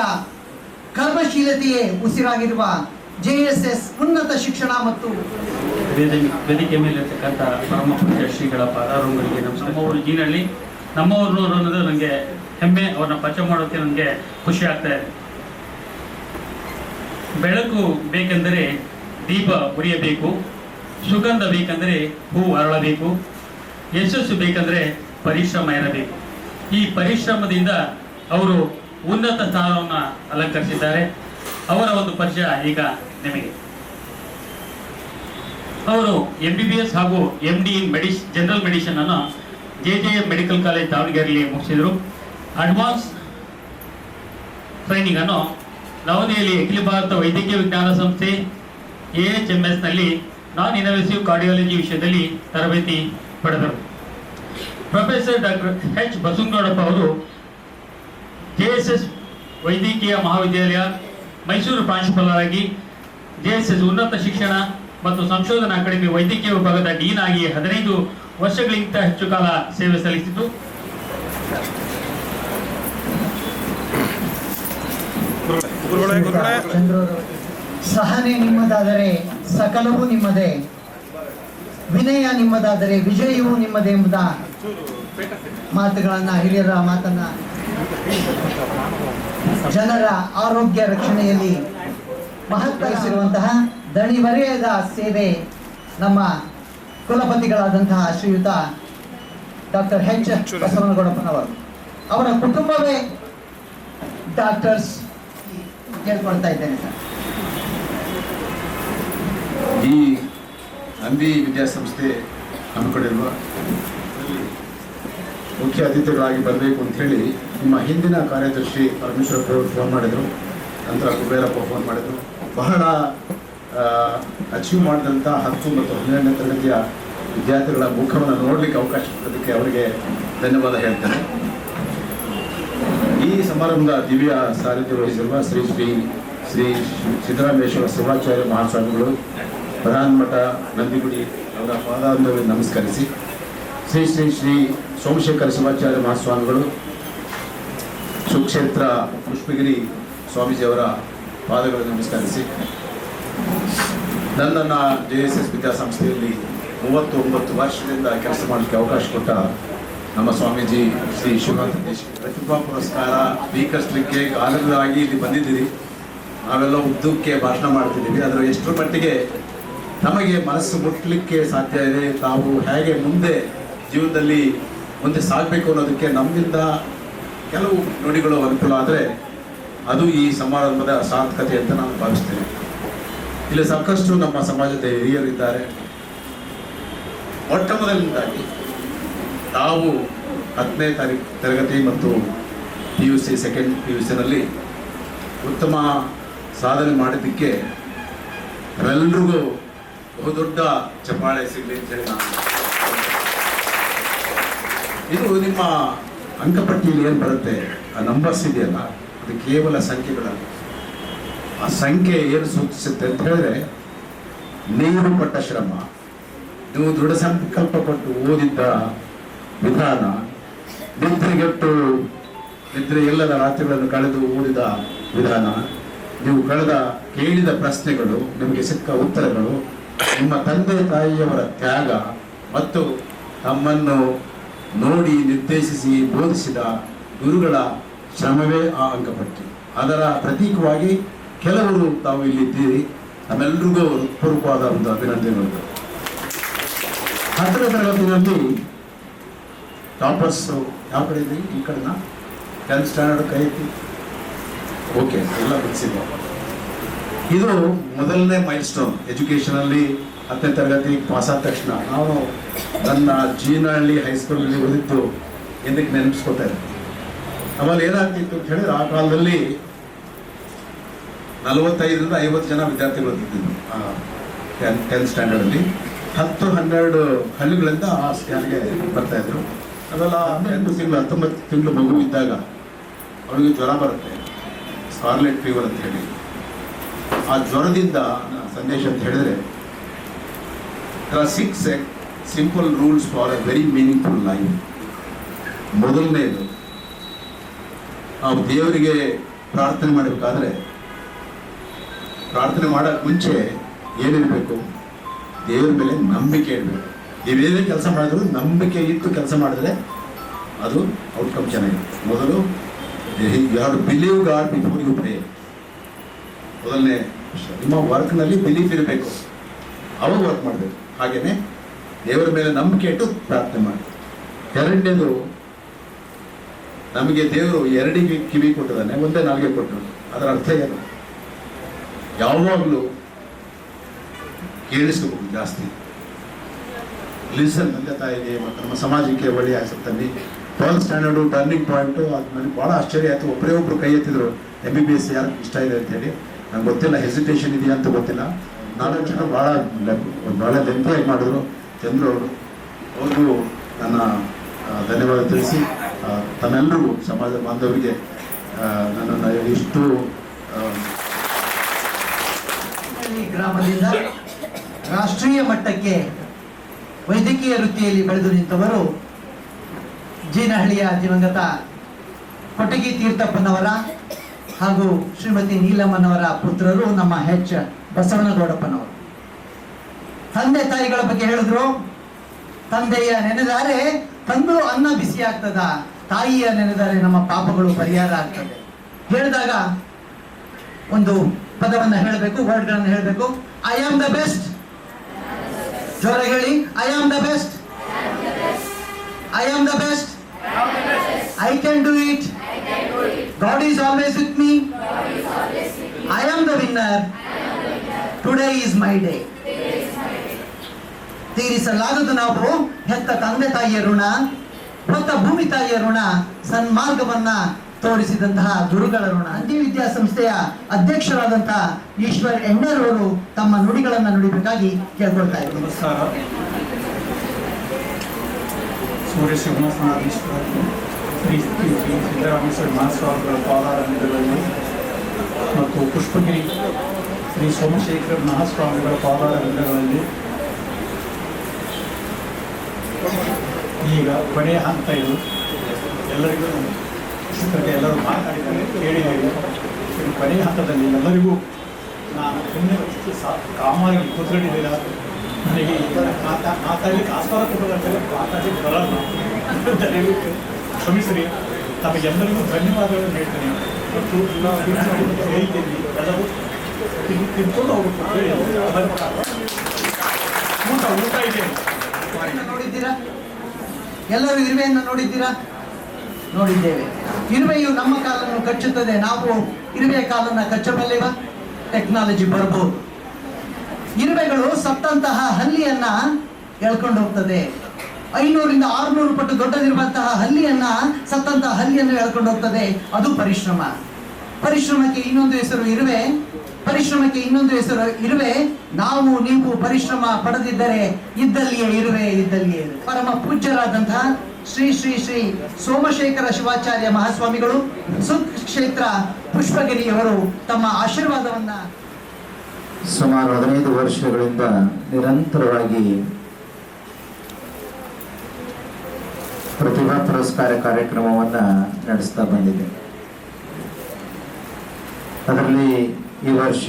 ಕರ್ಮಶೀಲತೆಯೇ ಉಸಿರಾಗಿರುವ JSS ಉನ್ನತ ಶಿಕ್ಷಣ ಮತ್ತು ವೇದಿಕೆ ಮೇಲಿರ್ತಕ್ಕಂಥ ಪರಮ ಪೂಜ್ಯ ಶ್ರೀಗಳ ಪಾದಾರಗಳಿಗೆ ನಮ್ಮವರು ಜೀನಲ್ಲಿ ನಮ್ಮವರು ಅನ್ನೋದು ನನಗೆ ಹೆಮ್ಮೆ. ಅವ್ರನ್ನ ಪರಿಚಯ ಮಾಡೋಕ್ಕೆ ನನಗೆ ಖುಷಿ ಆಗ್ತಾ ಇದೆ. ಬೆಳಕು ಬೇಕೆಂದರೆ ದೀಪ ಉರಿಯಬೇಕು, ಸುಗಂಧ ಬೇಕೆಂದರೆ ಹೂ ಅರಳಬೇಕು, ಯಶಸ್ಸು ಬೇಕೆಂದರೆ ಪರಿಶ್ರಮ ಇರಬೇಕು. ಈ ಪರಿಶ್ರಮದಿಂದ ಅವರು ಉನ್ನತ ಸ್ಥಾನವನ್ನು ಅಲಂಕರಿಸಿದ್ದಾರೆ. ಅವರ ಒಂದು ಪರಿಚಯ ಈಗ ನಿಮಗೆ. ಅವರು MBBS ಹಾಗೂ MD ಇನ್ ಜನರಲ್ ಮೆಡಿಸಿನ್ ಅನ್ನು JJM ಮೆಡಿಕಲ್ ಕಾಲೇಜ್ ದಾವಣಗೆರೆಯಲ್ಲಿ ಮುಗಿಸಿದರು. ಅಡ್ವಾನ್ಸ್ ಟ್ರೈನಿಂಗ್ ಅನ್ನು ನವದೆಹಲಿ ಅಖಿಲ ಭಾರತ ವೈದ್ಯಕೀಯ ವಿಜ್ಞಾನ ಸಂಸ್ಥೆ AHMS ನಲ್ಲಿ ನಾನ್ ಇನೋವೇಸಿವ್ ಕಾರ್ಡಿಯಾಲಜಿ ವಿಷಯದಲ್ಲಿ ತರಬೇತಿ ಪಡೆದರು. ಪ್ರೊಫೆಸರ್ ಡಾಕ್ಟರ್ H ಬಸವನಗೌಡಪ್ಪ ಅವರು JSS ವೈದ್ಯಕೀಯ ಮಹಾವಿದ್ಯಾಲಯ ಮೈಸೂರು ಪ್ರಾಂಶುಪಾಲರಾಗಿ JSS ಉನ್ನತ ಶಿಕ್ಷಣ ಮತ್ತು ಸಂಶೋಧನಾ ಅಕಾಡೆಮಿ ವೈದ್ಯಕೀಯ ವಿಭಾಗದ ಡೀನ್ ಆಗಿ 15 ವರ್ಷಗಳಿಗಿಂತ ಹೆಚ್ಚು ಕಾಲ ಸೇವೆ ಸಲ್ಲಿಸಿತು. ಸಹನೆ ನಿಮ್ಮದಾದರೆ ಸಕಲವೂ ನಿಮ್ಮದೇ, ವಿನಯ ನಿಮ್ಮದಾದರೆ ವಿಜಯವೂ ನಿಮ್ಮದೇ ಎಂಬುದ ಮಾತುಗಳನ್ನ, ಹಿರಿಯರ ಮಾತನ್ನ, ಜನರ ಆರೋಗ್ಯ ರಕ್ಷಣೆಯಲ್ಲಿ ಮಹತ್ವರಿಸಿರುವಂತಹ ದಣಿವರಿಯದ ಸೇವೆ ನಮ್ಮ ಕುಲಪತಿಗಳಾದಂತಹ ಶ್ರೀಯುತ ಡಾಕ್ಟರ್ H ಬಸವನಗೌಡಪ್ಪನವರು. ಅವರ ಕುಟುಂಬವೇ ಡಾಕ್ಟರ್ಸ್ ಕೇಳ್ಕೊಳ್ತಾ ಇದ್ದೇನೆ ಸರ್. ಈ ನಂದಿ ವಿದ್ಯಾಸಂಸ್ಥೆ ಹಮ್ಮಿಕೊಂಡಿರುವ ಮುಖ್ಯ ಅತಿಥಿಗಳಾಗಿ ಬರಬೇಕು ಅಂತ ಹೇಳಿ ನಿಮ್ಮ ಹಿಂದಿನ ಕಾರ್ಯದರ್ಶಿ ಪರಮೇಶ್ವರಪ್ಪ ಅವರು ಫೋನ್ ಮಾಡಿದರು. ನಂತರ ಕುಬೇರಪ್ಪ ಫೋನ್ ಮಾಡಿದರು. ಬಹಳ ಅಚೀವ್ ಮಾಡಿದಂಥ 10 ಮತ್ತು 12ನೇ ತರಗತಿಯ ವಿದ್ಯಾರ್ಥಿಗಳ ಮುಖವನ್ನು ನೋಡಲಿಕ್ಕೆ ಅವಕಾಶ ಕೊಡೋದಕ್ಕೆ ಅವರಿಗೆ ಧನ್ಯವಾದ ಹೇಳ್ತೇನೆ. ಈ ಸಮಾರಂಭದ ದಿವ್ಯ ಸಾರಥ್ಯ ವಹಿಸಿರುವ ಶ್ರೀ ಸಿದ್ದರಾಮೇಶ್ವರ ಶಿವಾಚಾರ್ಯ ಮಹಾಸ್ವಾಮಿಗಳು, ಪ್ರಧಾನ ಮಠ ನಂದಿಗುಡಿ ಅವರ ಪಾದಾಂತವನ್ನು ನಮಸ್ಕರಿಸಿ, ಶ್ರೀ ಸೋಮಶೇಖರ ಶಿವಾಚಾರ್ಯ ಮಹಾಸ್ವಾಮಿಗಳು, ಸುಕ್ಷೇತ್ರ ಪುಷ್ಪಗಿರಿ ಸ್ವಾಮೀಜಿಯವರ ಪಾದಗಳನ್ನು ನಮಸ್ಕರಿಸಿ, ನನ್ನನ್ನು JSS ವಿದ್ಯಾಸಂಸ್ಥೆಯಲ್ಲಿ 39 ವರ್ಷದಿಂದ ಕೆಲಸ ಮಾಡಲಿಕ್ಕೆ ಅವಕಾಶ ಕೊಟ್ಟ ನಮ್ಮ ಸ್ವಾಮೀಜಿ ಶ್ರೀ ಶಿವಾನಂದ ದೇಶಿಕ ಪ್ರತಿಭಾ ಪುರಸ್ಕಾರ ಸ್ವೀಕರಿಸಲಿಕ್ಕೆ ಕಾರಣರಾಗಿ ಇಲ್ಲಿ ಬಂದಿದ್ದೀರಿ. ನಾವೆಲ್ಲ ಉದ್ದಕ್ಕೆ ಭಾಷಣ ಮಾಡ್ತಿದ್ದೀವಿ. ಅದರ ಎಷ್ಟರ ಮಟ್ಟಿಗೆ ನಮಗೆ ಮನಸ್ಸು ಮುಟ್ಟಲಿಕ್ಕೆ ಸಾಧ್ಯ ಇದೆ, ತಾವು ಹೇಗೆ ಮುಂದೆ ಜೀವನದಲ್ಲಿ ಮುಂದೆ ಸಾಗಬೇಕು ಅನ್ನೋದಕ್ಕೆ ನಮ್ಮಿಂದ ಕೆಲವು ನುಡಿಗಳು ಅನುಕೂಲ ಆದರೆ ಅದು ಈ ಸಮಾರಂಭದ ಸಾರ್ಥಕತೆ ಅಂತ ನಾನು ಭಾವಿಸ್ತೇನೆ. ಇಲ್ಲಿ ಸಾಕಷ್ಟು ನಮ್ಮ ಸಮಾಜದ ಹಿರಿಯರಿದ್ದಾರೆ. ಮೊಟ್ಟ ಮೊದಲನೇದಾಗಿ ತಾವು 10ನೇ ತರಗತಿ ಮತ್ತು PUC ಸೆಕೆಂಡ್ PUCನಲ್ಲಿ ಉತ್ತಮ ಸಾಧನೆ ಮಾಡಿದ್ದಕ್ಕೆ ಎಲ್ಲರಿಗೂ ಬಹುದೊಡ್ಡ ಚಪ್ಪಾಳೆ ಸಿಗಲಿ ಅಂತ ಹೇಳಿ ನಾನು. ಇದು ನಿಮ್ಮ ಅಂಕಪಟ್ಟಿಯಲ್ಲಿ ಏನು ಬರುತ್ತೆ, ಆ ನಂಬರ್ಸ್ ಇದೆಯಲ್ಲ, ಅದು ಕೇವಲ ಸಂಖ್ಯೆಗಳಲ್ಲ. ಆ ಸಂಖ್ಯೆ ಏನು ಸೂಚಿಸುತ್ತೆ ಅಂತ ಹೇಳಿದ್ರೆ, ನೀವು ಪಟ್ಟ ಶ್ರಮ, ನೀವು ದೃಢ ಸಂಕಲ್ಪ ಪಟ್ಟು ಓದಿದ್ದ ವಿಧಾನ, ನಿದ್ರೆ ಇಲ್ಲದ ರಾತ್ರಿಗಳನ್ನು ಕಳೆದು ಓದಿದ ವಿಧಾನ, ನೀವು ಕೇಳಿದ ಪ್ರಶ್ನೆಗಳು, ನಿಮಗೆ ಸಿಕ್ಕ ಉತ್ತರಗಳು, ನಿಮ್ಮ ತಂದೆ ತಾಯಿಯವರ ತ್ಯಾಗ ಮತ್ತು ತಮ್ಮನ್ನು ನೋಡಿ ನಿರ್ದೇಶಿಸಿ ಬೋಧಿಸಿದ ಗುರುಗಳ ಶ್ರಮವೇ ಆ ಅಂಕಪಟ್ಟಿ. ಅದರ ಪ್ರತೀಕವಾಗಿ ಕೆಲವರು ತಾವು ಇಲ್ಲಿದ್ದೀರಿ. ನಮ್ಮೆಲ್ಲರಿಗೂ ಹೃತ್ಪೂರ್ವಕವಾದ ಒಂದು ಅಭಿನಂದನೆಗಳು. 10ನೇ ತರಗತಿಯಲ್ಲಿ ಟಾಪರ್ಸ್ ಯಾವ ಕಡೆ ಇದ್ದೀರಿ? ಈ ಕಡೆನ 10th ಸ್ಟ್ಯಾಂಡರ್ಡ್ ಕೈ ಐತಿ. ಓಕೆ, ಎಲ್ಲ ಬಿಡಿಸಿದ್ವ. ಇದು ಮೊದಲನೇ ಮೈಲ್ ಸ್ಟೋನ್ ಎಜುಕೇಷನಲ್ಲಿ. 10ನೇ ತರಗತಿ ಪಾಸ್ ಆದ ತಕ್ಷಣ ನಾನು ನನ್ನ ಜೀನಹಳ್ಳಿ ಹೈಸ್ಕೂಲಲ್ಲಿ ಓದಿದ್ದು ಎಂದಕ್ಕೆ ನೆನಪಿಸ್ಕೊತಾ ಇದ್ದೆ. ಆಮೇಲೆ ಏನಾಗ್ತಿತ್ತು ಅಂತ ಹೇಳಿದ್ರೆ, ಆ ಕಾಲದಲ್ಲಿ 45ರಿಂದ 50 ಜನ ವಿದ್ಯಾರ್ಥಿಗಳು ಇದ್ದಿದ್ದು 10th ಸ್ಟ್ಯಾಂಡರ್ಡಲ್ಲಿ. 10-12 ಹಳ್ಳಿಗಳಿಂದ ಆ ಸ್ಕ್ಯಾನ್ಗೆ ಬರ್ತಾ ಇದ್ರು. ಅದೆಲ್ಲ 8 ತಿಂಗಳು 19 ತಿಂಗಳು ಮಗು ಇದ್ದಾಗ ಅವಳಿಗೆ ಜ್ವರ ಬರುತ್ತೆ, ಸ್ಕಾರ್ಲೆಟ್ ಫೀವರ್ ಅಂತ ಹೇಳಿ. ಆ ಜ್ವರದಿಂದ ಸಂದೇಶ ಅಂತ ಹೇಳಿದ್ರೆ, there are 6 simple rules for a very meaningful life. ಮೊದಲನೇದು, ನಾವು ದೇವರಿಗೆ ಪ್ರಾರ್ಥನೆ ಮಾಡಬೇಕಾದ್ರೆ ಪ್ರಾರ್ಥನೆ ಮಾಡೋಕ್ಕೆ ಮುಂಚೆ ಏನಿರಬೇಕು? ದೇವರ ಮೇಲೆ ನಂಬಿಕೆ ಇರಬೇಕು. ನೀವೇನೇ ಕೆಲಸ ಮಾಡಿದ್ರು ನಂಬಿಕೆ ಇಟ್ಟು ಕೆಲಸ ಮಾಡಿದ್ರೆ ಅದು ಔಟ್ಕಮ್ ಚೆನ್ನಾಗಿರುತ್ತೆ. ಮೊದಲು you have to believe God before you pray. ಮೊದಲನೇ ನಿಮ್ಮ ವರ್ಕ್ನಲ್ಲಿ ಬಿಲೀಫ್ ಇರಬೇಕು, ಅವಾಗ ವರ್ಕ್ ಮಾಡಬೇಕು. ಹಾಗೆಯೇ ದೇವರ ಮೇಲೆ ನಂಬಿಕೆ ಇಟ್ಟು ಪ್ರಾರ್ಥನೆ ಮಾಡಿ. ಎರಡನೇದು, ನಮಗೆ ದೇವರು 2 ಕಿವಿ ಕೊಟ್ಟಿದ್ದಾನೆ, ಒಂದೇ ನಾಲ್ಗೆ ಕೊಟ್ಟರು. ಅದರ ಅರ್ಥ ಏನು? ಯಾವಾಗಲೂ ಕೇಳಿಸ್ಕೋಬೇಕು ಜಾಸ್ತಿ. ಲಿಸನ್ ತಂದೆ ತಾಯಿಗೆ ಮತ್ತು ನಮ್ಮ ಸಮಾಜಕ್ಕೆ ಒಳ್ಳೆಯ ಆಸಕ್ತಿ. 12th ಸ್ಟ್ಯಾಂಡರ್ಡು ಟರ್ನಿಂಗ್ ಪಾಯಿಂಟು, ಅದು ನನಗೆ ಭಾಳ ಆಶ್ಚರ್ಯ ಆಯಿತು. ಒಬ್ಬರು ಕೈ ಎತ್ತಿದ್ರು, MBBS ಯಾರಿಗೆ ಇಷ್ಟ ಇದೆ ಅಂತೇಳಿ. ನಂಗೆ ಗೊತ್ತಿಲ್ಲ, ಹೆಸಿಟೇಷನ್ ಇದೆಯಾ ಅಂತ ಗೊತ್ತಿಲ್ಲ. 4 ಜನ ಭಾಳ ಲೆಂತಿಯಾಗಿ ಮಾಡಿದ್ರು. ಚಂದ್ರು ಅವ್ರಿಗೂ ನನ್ನ ಧನ್ಯವಾದ ತಿಳಿಸಿ, ತಮ್ಮೆಲ್ಲರಿಗೂ ಸಮಾಜ ಬಾಂಧವರಿಗೆ ನನ್ನನ್ನು ಇಷ್ಟು ಗ್ರಾಮದಿಂದ ರಾಷ್ಟ್ರೀಯ ಮಟ್ಟಕ್ಕೆ ವೈದ್ಯಕೀಯ ವೃತ್ತಿಯಲ್ಲಿ ಬೆಳೆದು ನಿಂತವರು ಜೀನಹಳ್ಳಿಯ ದಿವಂಗತ ಕೊಟಗಿ ತೀರ್ಥಪ್ಪನವರ ಹಾಗೂ ಶ್ರೀಮತಿ ನೀಲಮ್ಮನವರ ಪುತ್ರರು ನಮ್ಮ H. ಬಸವನಗೌಡಪ್ಪನವರು. ತಂದೆ ತಾಯಿಗಳ ಬಗ್ಗೆ ಹೇಳಿದ್ರು. ತಂದೆಯ ನೆನೆದರೆ ತಂದು ಅನ್ನ ಬಿಸಿ ಆಗ್ತದ, ತಾಯಿಯ ನೆನೆದರೆ ನಮ್ಮ ಪಾಪಗಳು ಪರಿಹಾರ ಆಗ್ತದೆ ಹೇಳಿದಾಗ ಒಂದು ಪದವನ್ನು ಹೇಳಬೇಕು, ವರ್ಡ್ಗಳನ್ನು ಹೇಳಬೇಕು. I am the best. ಜೋರ ಹೇಳಿ, I am the best. I am the best. I can do it. God is always with me. I am the winner. Today is my day. ತೀರಿಸಲಾಗದು ನಾವು ಹೆತ್ತ ತಂದೆ ತಾಯಿಯ ಋಣ, ಹೊತ್ತ ಭೂಮಿ ತಾಯಿಯ ಋಣ, ಸನ್ಮಾರ್ಗವನ್ನ ತೋರಿಸಿದಂತಹ ಗುರುಗಳ ಋಣ. ಅಂತ್ಯ ವಿದ್ಯಾಸಂಸ್ಥೆಯ ಅಧ್ಯಕ್ಷರಾದಂತಹ ಈಶ್ವರ್ ಎಣ್ಣರ್ ಅವರು ತಮ್ಮ ನುಡಿಗಳನ್ನು ನುಡಿಬೇಕಾಗಿ ಕೇಳ್ಕೊಳ್ತಾ ಇದ್ದಾರೆ. ನಮಸ್ಕಾರ. ಸೂರ್ಯ ಶಿವನಾಥೇಶ್ವರ ಶ್ರೀ ಸಿದ್ದರಾಮೇಶ್ವರ ಮಹಾಸ್ವಾಮಿಗಳ ಪಾದಾರವಿಂದಗಳಲ್ಲಿ ಮತ್ತು ಪುಷ್ಪಗಿರಿ ಶ್ರೀ ಸೋಮಶೇಖರ ಮಹಾಸ್ವಾಮಿಗಳ ಪಾದಾರವಿಂದಗಳಲ್ಲಿ ಈಗ ಕೊನೆಯ ಹಂತ ಇದು. ಎಲ್ಲರಿಗೂ ಎಲ್ಲರೂ ಮಾತನಾಡಿದ್ದಾರೆ, ಕೇಳಿದ್ದೇವೆ. ಕೊನೆಯ ಹಂತದಲ್ಲಿ ಎಲ್ಲರಿಗೂ ನಾನು ಸುಮ್ಮನೆ ಕಾಮಾಗಿ ಕೂತ್ಕೊಂಡಿದ್ದೀರ. ನನಗೆ ಮಾತಾಡಲಿಕ್ಕೆ ಆಸ್ವಾದ ಕೊಟ್ಟದಂತೆ ಮಾತಾಡಲಿಕ್ಕೆ ಬರಲ್ಲ, ದಯವಿಟ್ಟು ಕ್ಷಮಿಸ್ರಿ. ತಮಗೆಲ್ಲರಿಗೂ ಧನ್ಯವಾದಗಳನ್ನು ಹೇಳ್ತೇನೆ. ಮತ್ತು ಹೇಳ್ತೀನಿ, ಎಲ್ಲರೂ ತಿನ್ಕೊಂಡು ಹೋಗ್ಬೇಕು. ಊಟ ಇದೆ. ನೋಡಿದ್ದೀರಾ? ಎಲ್ಲರೂ ಇರುವೆಯನ್ನು ನೋಡಿದ್ದೀರಾ? ನೋಡಿದ್ದೇವೆ. ಇರುವೆಯು ನಮ್ಮ ಕಾಲನ್ನು ಕಚ್ಚುತ್ತದೆ, ನಾವು ಇರುವೆಯ ಕಾಲನ್ನು ಕಚ್ಚಬಲ್ಲೆವ? ಟೆಕ್ನಾಲಜಿ ಬರಬಹುದು. ಇರುವೆಗಳು ಸತ್ತಂತಹ ಹಲ್ಲಿಯನ್ನ ಎಳ್ಕೊಂಡು ಹೋಗ್ತದೆ. 500ರಿಂದ 600 ಪಟ್ಟು ದೊಡ್ಡದಿರುವಂತಹ ಹಲ್ಲಿಯನ್ನ, ಸತ್ತಂತಹ ಹಲ್ಲಿಯನ್ನು ಎಳ್ಕೊಂಡು ಹೋಗ್ತದೆ. ಅದು ಪರಿಶ್ರಮ. ಪರಿಶ್ರಮಕ್ಕೆ ಇನ್ನೊಂದು ಹೆಸರು ಇರುವೆ. ಪರಿಶ್ರಮಕ್ಕೆ ಇನ್ನೊಂದು ಹೆಸರು ಇರುವೆ. ನಾವು ನೀವು ಪರಿಶ್ರಮ ಪಡೆದಿದ್ದರೆ ಇದ್ದಲ್ಲಿಯೇ ಇರುವೆ, ಇದ್ದಲ್ಲಿಯೇ ಇರುವೆ. ಪರಮ ಪೂಜ್ಯರಾದಂತಹ ಶ್ರೀ ಶ್ರೀ ಶ್ರೀ ಸೋಮಶೇಖರ ಶಿವಾಚಾರ್ಯ ಮಹಾಸ್ವಾಮಿಗಳು ಸುಕ್ಷೇತ್ರ ಪುಷ್ಪಗಿರಿಯವರು ತಮ್ಮ ಆಶೀರ್ವಾದವನ್ನ ಸುಮಾರು 15 ವರ್ಷಗಳಿಂದ ನಿರಂತರವಾಗಿ ಪ್ರತಿಭಾ ಪುರಸ್ಕಾರ ಕಾರ್ಯಕ್ರಮವನ್ನ ನಡೆಸ್ತಾ ಬಂದಿದೆ. ಅದರಲ್ಲಿ ಈ ವರ್ಷ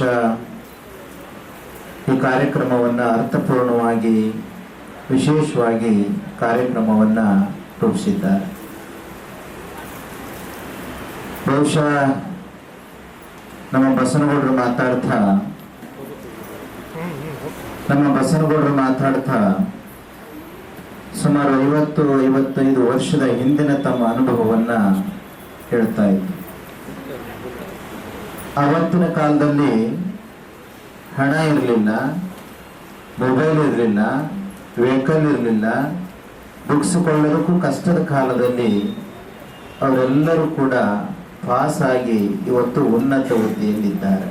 ಈ ಕಾರ್ಯಕ್ರಮವನ್ನ ಅರ್ಥಪೂರ್ಣವಾಗಿ ವಿಶೇಷವಾಗಿ ಕಾರ್ಯಕ್ರಮವನ್ನ ರೂಪಿಸಿದ್ದಾರೆ. ಬಹುಶಃ ನಮ್ಮ ಬಸವನಗೌಡರು ಮಾತಾಡ್ತಾ ಸುಮಾರು 50-55 ವರ್ಷದ ಹಿಂದಿನ ತಮ್ಮ ಅನುಭವವನ್ನ ಹೇಳ್ತಾ ಇದ್ರು. ಆವತ್ತಿನ ಕಾಲದಲ್ಲಿ ಹಣ ಇರಲಿಲ್ಲ, ಮೊಬೈಲ್ ಇರಲಿಲ್ಲ, ವೆಹಿಕಲ್ ಇರಲಿಲ್ಲ, ಬುಕ್ಸ್ ಕೊಳ್ಳೋದಕ್ಕೂ ಕಷ್ಟದ ಕಾಲದಲ್ಲಿ ಅವರೆಲ್ಲರೂ ಕೂಡ ಪಾಸ್ ಆಗಿ ಇವತ್ತು ಉನ್ನತ ಹುದ್ದೆಯಲ್ಲಿದ್ದಾರೆ.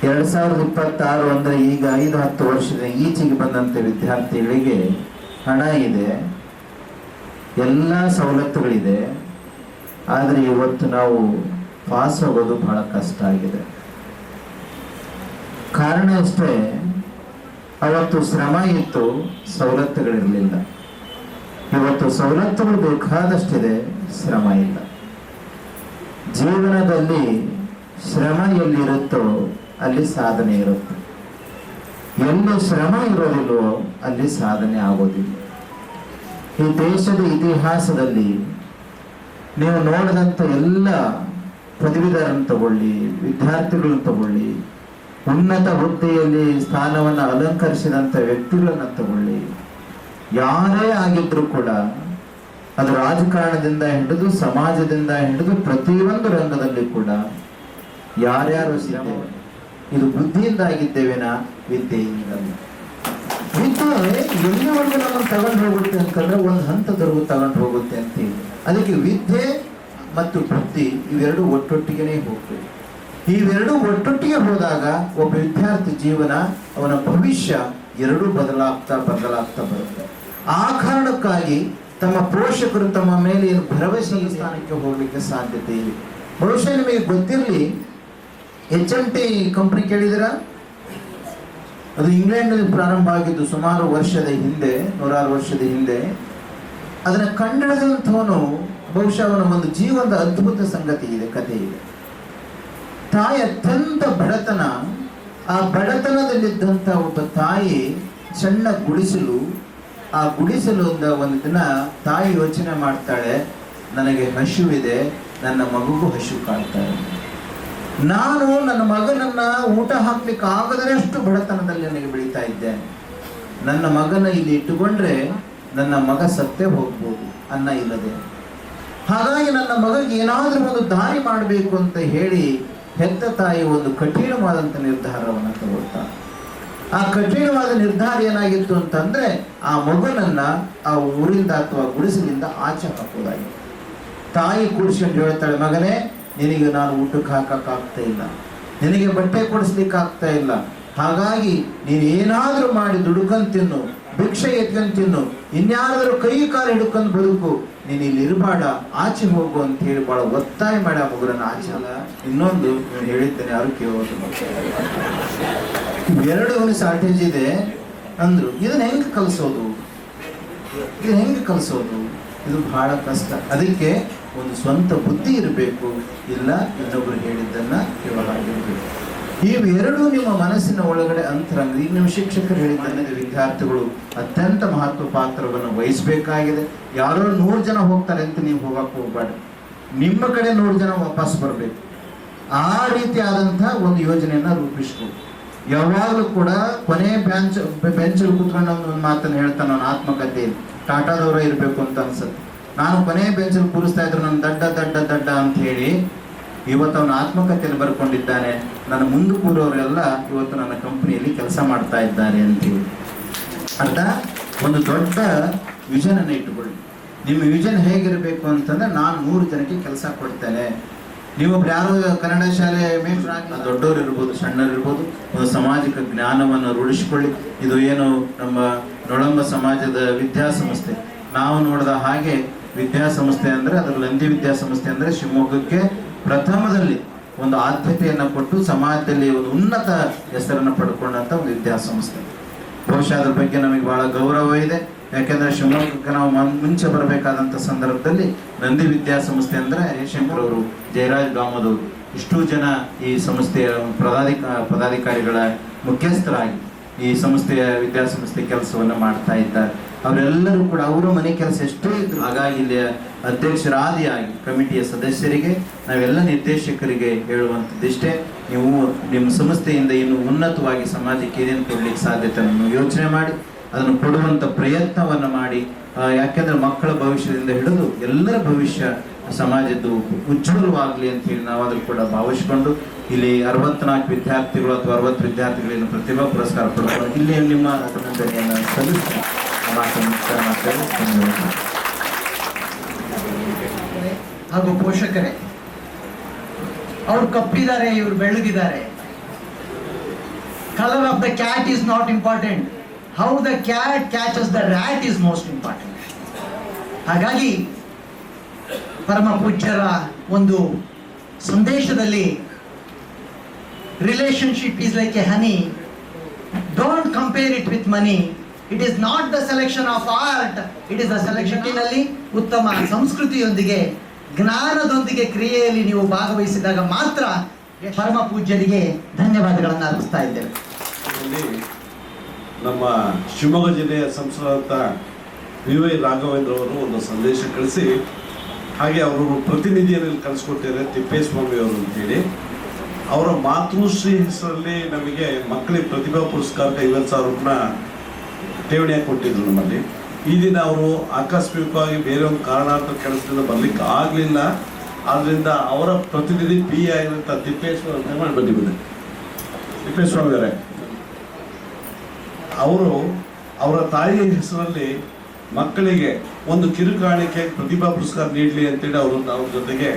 2026 ಅಂದರೆ ಈಗ 5-10 ವರ್ಷದ ಈಚೆಗೆ ಬಂದಂಥ ವಿದ್ಯಾರ್ಥಿಗಳಿಗೆ ಹಣ ಇದೆ, ಎಲ್ಲ ಸವಲತ್ತುಗಳಿದೆ. ಆದರೆ ಇವತ್ತು ನಾವು ಪಾಸ್ ಆಗೋದು ಬಹಳ ಕಷ್ಟ ಆಗಿದೆ. ಕಾರಣ ಅಷ್ಟೇ, ಅವತ್ತು ಶ್ರಮ ಇತ್ತು, ಸವಲತ್ತುಗಳಿರಲಿಲ್ಲ. ಇವತ್ತು ಸವಲತ್ತುಗಳು ಬೇಕಾದಷ್ಟಿದೆ, ಶ್ರಮ ಇಲ್ಲ. ಜೀವನದಲ್ಲಿ ಶ್ರಮ ಎಲ್ಲಿರುತ್ತೋ ಅಲ್ಲಿ ಸಾಧನೆ ಇರುತ್ತೆ. ಎಲ್ಲಿ ಶ್ರಮ ಇರೋದಿಲ್ವೋ ಅಲ್ಲಿ ಸಾಧನೆ ಆಗೋದಿಲ್ಲ. ಈ ದೇಶದ ಇತಿಹಾಸದಲ್ಲಿ ನೀವು ನೋಡಿದಂಥ ಎಲ್ಲ ಪದವೀಧರನ್ನು ತಗೊಳ್ಳಿ, ವಿದ್ಯಾರ್ಥಿಗಳನ್ನು ತಗೊಳ್ಳಿ, ಉನ್ನತ ಹುದ್ದೆಯಲ್ಲಿ ಸ್ಥಾನವನ್ನು ಅಲಂಕರಿಸಿದಂಥ ವ್ಯಕ್ತಿಗಳನ್ನು ತಗೊಳ್ಳಿ, ಯಾರೇ ಆಗಿದ್ರೂ ಕೂಡ ಅದು ರಾಜಕಾರಣದಿಂದ ಹಿಡಿದು ಸಮಾಜದಿಂದ ಹಿಡಿದು ಪ್ರತಿಯೊಂದು ರಂಗದಲ್ಲಿ ಕೂಡ ಯಾರ್ಯಾರು ಶ್ರಮ, ಇದು ಬುದ್ಧಿಯಿಂದ ಆಗಿದ್ದೇವೆನಾ, ವಿದ್ಯೆಯಿಂದ. ವಿದ್ಯೆ ಎಲ್ಲಿವರೆಗೂ ನಮ್ಮನ್ನು ತಗೊಂಡು ಹೋಗುತ್ತೆ ಅಂತಂದ್ರೆ ಒಂದು ಹಂತದವರೆಗೂ ತಗೊಂಡು ಹೋಗುತ್ತೆ ಅಂತೀವಿ. ಅದಕ್ಕೆ ವಿದ್ಯೆ ಮತ್ತು ಬುದ್ಧಿ ಇವೆರಡು ಒಟ್ಟೊಟ್ಟಿಗೆ ಹೋಗ್ತವೆ. ಇವೆರಡು ಒಟ್ಟೊಟ್ಟಿಗೆ ಹೋದಾಗ ಒಬ್ಬ ವಿದ್ಯಾರ್ಥಿ ಜೀವನ, ಅವನ ಭವಿಷ್ಯ ಎರಡೂ ಬದಲಾಗ್ತಾ ಬರುತ್ತೆ. ಆ ಕಾರಣಕ್ಕಾಗಿ ತಮ್ಮ ಪೋಷಕರು ತಮ್ಮ ಮೇಲೆ ಏನು ಭರವಸೆ ಸ್ಥಾನಕ್ಕೆ ಹೋಗ್ಲಿಕ್ಕೆ ಸಾಧ್ಯತೆ ಇದೆ. ಬಹುಶಃ ನಿಮಗೆ ಗೊತ್ತಿರಲಿ, HMT ಕಂಪನಿ ಕೇಳಿದಿರ? ಅದು ಇಂಗ್ಲೆಂಡ್ನಲ್ಲಿ ಪ್ರಾರಂಭ ಆಗಿದ್ದು ಸುಮಾರು ವರ್ಷದ ಹಿಂದೆ, 100 ವರ್ಷದ ಹಿಂದೆ. ಅದನ್ನ ಕಂಡಿಡಿದಂಥವನು ಬಹುಶಃ ಅವನ ಒಂದು ಜೀವನದ ಅದ್ಭುತ ಸಂಗತಿ ಇದೆ, ಕಥೆ ಇದೆ. ತಾಯಿ ಅತ್ಯಂತ ಬಡತನ, ಆ ಬಡತನದಲ್ಲಿದ್ದಂಥ ಒಬ್ಬ ತಾಯಿ ಸಣ್ಣ ಗುಡಿಸಲು, ಆ ಗುಡಿಸಲಿಂದ ಒಂದು ದಿನ ತಾಯಿ ಯೋಚನೆ ಮಾಡ್ತಾಳೆ, ನನಗೆ ಹಸಿವಿದೆ, ನನ್ನ ಮಗುಗೂ ಹಸಿವು ಕಾಡ್ತಾಳೆ, ನಾನು ನನ್ನ ಮಗನನ್ನ ಊಟ ಹಾಕ್ಲಿಕ್ಕೆ ಆಗದಷ್ಟು ಬಡತನದಲ್ಲಿ ನನಗೆ ಬೆಳೀತಾ ಇದ್ದೇನೆ, ನನ್ನ ಮಗನ ಇಲ್ಲಿ ಇಟ್ಟುಕೊಂಡ್ರೆ ನನ್ನ ಮಗ ಸತ್ತೇ ಹೋಗ್ಬೋದು ಅನ್ನ ಇಲ್ಲದೆ. ಹಾಗಾಗಿ ನನ್ನ ಮಗಗೆ ಏನಾದರೂ ಒಂದು ದಾರಿ ಮಾಡಬೇಕು ಅಂತ ಹೇಳಿ ಹೆತ್ತ ತಾಯಿ ಒಂದು ಕಠಿಣವಾದಂಥ ನಿರ್ಧಾರವನ್ನು ತಗೊಳ್ತಾಳೆ. ಆ ಕಠಿಣವಾದ ನಿರ್ಧಾರ ಏನಾಗಿತ್ತು ಅಂತಂದ್ರೆ, ಆ ಮಗನನ್ನ ಆ ಊರಿಂದ ಅಥವಾ ಗುಡಿಸಲಿಂದ ಆಚೆ ಹಾಕೋದಾಗಿತ್ತು. ತಾಯಿ ಕೂಡಿಸ್ಕೊಂಡು ಹೇಳ್ತಾಳೆ, ಮಗನೇ, ನಿನಗೆ ನಾನು ಊಟಕ್ಕೆ ಹಾಕಕ್ಕಾಗ್ತಾ ಇಲ್ಲ, ನಿನಗೆ ಬಟ್ಟೆ ಕೊಡಿಸ್ಲಿಕ್ಕೆ ಆಗ್ತಾ ಇಲ್ಲ, ಹಾಗಾಗಿ ನೀನು ಏನಾದರೂ ಮಾಡಿ ದುಡ್ಕೊಂಡು ತಿನ್ನು, ಭಿಕ್ಷೆ ಎತ್ಕೊಂಡು ತಿನ್ನು, ಇನ್ಯಾರಾದ್ರೂ ಕೈ ಕಾಲು ಹಿಡ್ಕೊಂಡು ಬದುಕು, ನೀನು ಇಲ್ಲಿ ಇರಬೇಡ, ಆಚೆ ಹೋಗು ಅಂತ ಹೇಳಿ ಬಹಳ ಒತ್ತಾಯ ಮಾಡಿ ಆ ಮಗುರನ್ನ ಆಚೆ ಅಲ್ಲ. ಇನ್ನೊಂದು ಹೇಳಿದ್ದೇನೆ, ಯಾರು ಕೇಳೋದು, ಎರಡು ಶಾರ್ಟೇಜ್ ಇದೆ ಅಂದ್ರು. ಇದನ್ನ ಹೆಂಗೆ ಕಲಿಸೋದು, ಇದು ಬಹಳ ಕಷ್ಟ. ಅದಕ್ಕೆ ಒಂದು ಸ್ವಂತ ಬುದ್ಧಿ ಇರಬೇಕು, ಇಲ್ಲ ಇನ್ನೊಬ್ರು ಹೇಳಿದ್ದನ್ನ ಕೇಳಲಾಗಿರ್ಬೇಕು. ಇವೆರಡೂ ನಿಮ್ಮ ಮನಸ್ಸಿನ ಒಳಗಡೆ ಅಂತರಂಗ. ಈಗ ನಿಮ್ಮ ಶಿಕ್ಷಕರು ಹೇಳಿದ್ದನ್ನ ವಿದ್ಯಾರ್ಥಿಗಳು ಅತ್ಯಂತ ಮಹತ್ವ ಪಾತ್ರವನ್ನು ವಹಿಸಬೇಕಾಗಿದೆ. ಯಾರೋ 100 ಜನ ಹೋಗ್ತಾರೆ ಅಂತ ನೀವು ಹೋಗಕ್ಕೆ ಹೋಗ್ಬೇಡ, ನಿಮ್ಮ ಕಡೆ 100 ಜನ ವಾಪಸ್ ಬರಬೇಕು. ಆ ರೀತಿಯಾದಂತಹ ಒಂದು ಯೋಜನೆಯನ್ನ ರೂಪಿಸ್ಬೇಕು. ಯಾವಾಗಲೂ ಕೂಡ ಕೊನೆ ಬೆಂಚಲ್ಲಿ ಕೂತ್ಕೊಂಡು ಒಂದು ಮಾತನ್ನು ಹೇಳ್ತಾನೆ ಅವನ ಆತ್ಮಕಥೆಯಲ್ಲಿ, ಟಾಟಾದವರ ಇರಬೇಕು ಅಂತ ಅನ್ಸುತ್ತೆ. ನಾನು ಕೊನೆ ಬೆಂಚಲ್ಲಿ ಕೂರಿಸ್ತಾ ಇದ್ರು ನನ್ನ ದಡ್ಡ ಅಂತ ಹೇಳಿ ಇವತ್ತು ಅವನ ಆತ್ಮಕಥೆಯಲ್ಲಿ ಬರ್ಕೊಂಡಿದ್ದಾನೆ. ನನ್ನ ಮುಂದೆ ಕೂರೋರೆಲ್ಲ ಇವತ್ತು ನನ್ನ ಕಂಪನಿಯಲ್ಲಿ ಕೆಲಸ ಮಾಡ್ತಾ ಇದ್ದಾರೆ ಅಂತೇಳಿ. ಅರ್ಥ, ಒಂದು ದೊಡ್ಡ ವಿಷನ್ ಅನ್ನು ಇಟ್ಟುಕೊಳ್ಳಿ. ನಿಮ್ಮ ವಿಷನ್ ಹೇಗಿರಬೇಕು ಅಂತಂದ್ರೆ, ನಾನು 100 ಜನಕ್ಕೆ ಕೆಲಸ ಕೊಡ್ತೇನೆ. ನೀವೊಬ್ರು ಯಾರು ಕನ್ನಡ ಶಾಲೆ ಮೇಷ್ಟ್ರಾಗಲಿ, ದೊಡ್ಡವರು ಇರ್ಬೋದು, ಸಣ್ಣರು ಇರ್ಬೋದು, ಒಂದು ಸಾಮಾಜಿಕ ಜ್ಞಾನವನ್ನು ರೂಢಿಸಿಕೊಳ್ಳಿ. ಇದು ಏನು ನಮ್ಮ ನೊಳಂಬ ಸಮಾಜದ ವಿದ್ಯಾಸಂಸ್ಥೆ, ನಾವು ನೋಡಿದ ಹಾಗೆ ವಿದ್ಯಾಸಂಸ್ಥೆ ಅಂದರೆ ಅದರಲ್ಲಿ ನಂದಿ ವಿದ್ಯಾಸಂಸ್ಥೆ ಅಂದರೆ ಶಿವಮೊಗ್ಗಕ್ಕೆ ಪ್ರಥಮದಲ್ಲಿ ಒಂದು ಆದ್ಯತೆಯನ್ನು ಕೊಟ್ಟು ಸಮಾಜದಲ್ಲಿ ಒಂದು ಉನ್ನತ ಹೆಸರನ್ನು ಪಡ್ಕೊಂಡಂಥ ಒಂದು ವಿದ್ಯಾಸಂಸ್ಥೆ. ಬಹುಶಃ ಅದ್ರ ಬಗ್ಗೆ ನಮಗೆ ಬಹಳ ಗೌರವ ಇದೆ. ಯಾಕೆಂದ್ರೆ ಶಿವಮೊಗ್ಗಕ್ಕೆ ನಾವು ಮುಂಚೆ ಬರಬೇಕಾದಂಥ ಸಂದರ್ಭದಲ್ಲಿ ನಂದಿ ವಿದ್ಯಾಸಂಸ್ಥೆ ಅಂದರೆ ಶಂಕರವರು, ಜಯರಾಜ್ ದಾಮೋದವರು, ಇಷ್ಟು ಜನ ಈ ಸಂಸ್ಥೆಯ ಪದಾಧಿಕಾರಿಗಳ ಮುಖ್ಯಸ್ಥರಾಗಿ ಈ ಸಂಸ್ಥೆಯ ವಿದ್ಯಾಸಂಸ್ಥೆ ಕೆಲಸವನ್ನು ಮಾಡ್ತಾ ಇದ್ದಾರೆ. ಅವರೆಲ್ಲರೂ ಕೂಡ ಅವರ ಮನೆ ಕೆಲಸ ಎಷ್ಟೇ ಇದ್ರು, ಹಾಗಾಗಿ ಇಲ್ಲಿ ಅಧ್ಯಕ್ಷರಾದಿಯಾಗಿ ಕಮಿಟಿಯ ಸದಸ್ಯರಿಗೆ, ನಾವೆಲ್ಲ ನಿರ್ದೇಶಕರಿಗೆ ಹೇಳುವಂಥದ್ದಿಷ್ಟೇ, ನೀವು ನಿಮ್ಮ ಸಂಸ್ಥೆಯಿಂದ ಇನ್ನು ಉನ್ನತವಾಗಿ ಸಮಾಜಕ್ಕೆ ಏನೇನು ಕೊಡ್ಲಿಕ್ಕೆ ಸಾಧ್ಯತೆಯನ್ನು ಯೋಚನೆ ಮಾಡಿ ಅದನ್ನು ಕೊಡುವಂಥ ಪ್ರಯತ್ನವನ್ನು ಮಾಡಿ. ಯಾಕೆಂದ್ರೆ ಮಕ್ಕಳ ಭವಿಷ್ಯದಿಂದ ಹಿಡಿದು ಎಲ್ಲರ ಭವಿಷ್ಯ ಸಮಾಜದ್ದು ಉಜ್ವಲವಾಗಲಿ ಅಂತ ಹೇಳಿ ನಾವಾದರೂ ಕೂಡ ಭಾವಿಸಿಕೊಂಡು ಇಲ್ಲಿ 64 ವಿದ್ಯಾರ್ಥಿಗಳು ಅಥವಾ 60 ವಿದ್ಯಾರ್ಥಿಗಳನ್ನು ಪ್ರತಿಭಾ ಪುರಸ್ಕಾರ ಪಡ್ಕೊಂಡು ಇಲ್ಲಿ ನಿಮ್ಮ ಅಭಿನಂದನೆಯನ್ನು ಸಲ್ಲಿಸಿ ಹಾಗೂ ಪೋಷಕರೇ, ಅವ್ರು ಕಪ್ಪಿದ್ದಾರೆ, ಇವರು ಬೆಳಗಿದ್ದಾರೆ, colour of the cat is not important, how the cat catches the rat is most important. ಹಾಗಾಗಿ ಪರಮ ಪೂಜ್ಯರ ಒಂದು ಸಂದೇಶದಲ್ಲಿ relationship is like a honey, don't compare it with money, it is not the selection of art, it is the selection. ಉತ್ತಮ ಸಂಸ್ಕೃತಿಯೊಂದಿಗೆ ಜ್ಞಾನದೊಂದಿಗೆ ಕ್ರಿಯೆಯಲ್ಲಿ ನೀವು ಭಾಗವಹಿಸಿದಾಗ ಮಾತ್ರ ಪರಮ ಪೂಜ್ಯರಿಗೆ ಧನ್ಯವಾದಗಳನ್ನು ಅರ್ಪಿಸ್ತಾ ಇದ್ದೇವೆ. ನಮ್ಮ ಶಿವಮೊಗ್ಗ ಜಿಲ್ಲೆಯ ಸಂಸದ ವಿ.ವೈ. ರಾಘವೇಂದ್ರ ಅವರು ಒಂದು ಸಂದೇಶ ಕಳಿಸಿ, ಹಾಗೆ ಅವರು ಪ್ರತಿನಿಧಿಯನ್ನು ಕಳಿಸ್ಕೊಟ್ಟಿದ್ದಾರೆ ತಿಪ್ಪೇಸ್ವಾಮಿ ಅವರು ಅಂತೇಳಿ. ಅವರ ಮಾತೃಶ್ರೀ ಹೆಸರಲ್ಲಿ ನಮಗೆ ಮಕ್ಕಳಿಗೆ ಪ್ರತಿಭಾ ಪುರಸ್ಕಾರಕ್ಕೆ 50,000 ರೂಪಾಯಿ ಠೇವಣಿಯಾಗಿ ಕೊಟ್ಟಿದ್ರು ನಮ್ಮಲ್ಲಿ. ಈ ದಿನ ಅವರು ಆಕಸ್ಮಿಕವಾಗಿ ಬೇರೆ ಒಂದು ಕಾರಣಾಂತರ ಕೆಲಸದಿಂದ ಬರ್ಲಿಕ್ಕೆ ಆಗಲಿಲ್ಲ. ಆದ್ರಿಂದ ಅವರ ಪ್ರತಿನಿಧಿ ಪಿ ಆಗಿರುವಂಥ ತಿಪ್ಪೇಸ್ವಾಮಿ ಬಂದಿದ್ದಾರೆ. ತಿಪ್ಪೇಸ್ವಾಮಿ ಅವರೇ, ಅವರು ಅವರ ತಾಯಿಯ ಹೆಸರಲ್ಲಿ ಮಕ್ಕಳಿಗೆ ಒಂದು ಕಿರುಕಾಣಿಕೆ ಪ್ರತಿಭಾ ಪುರಸ್ಕಾರ ನೀಡಲಿ ಅಂತೇಳಿ ಅವ್ರ ಜೊತೆಗೆ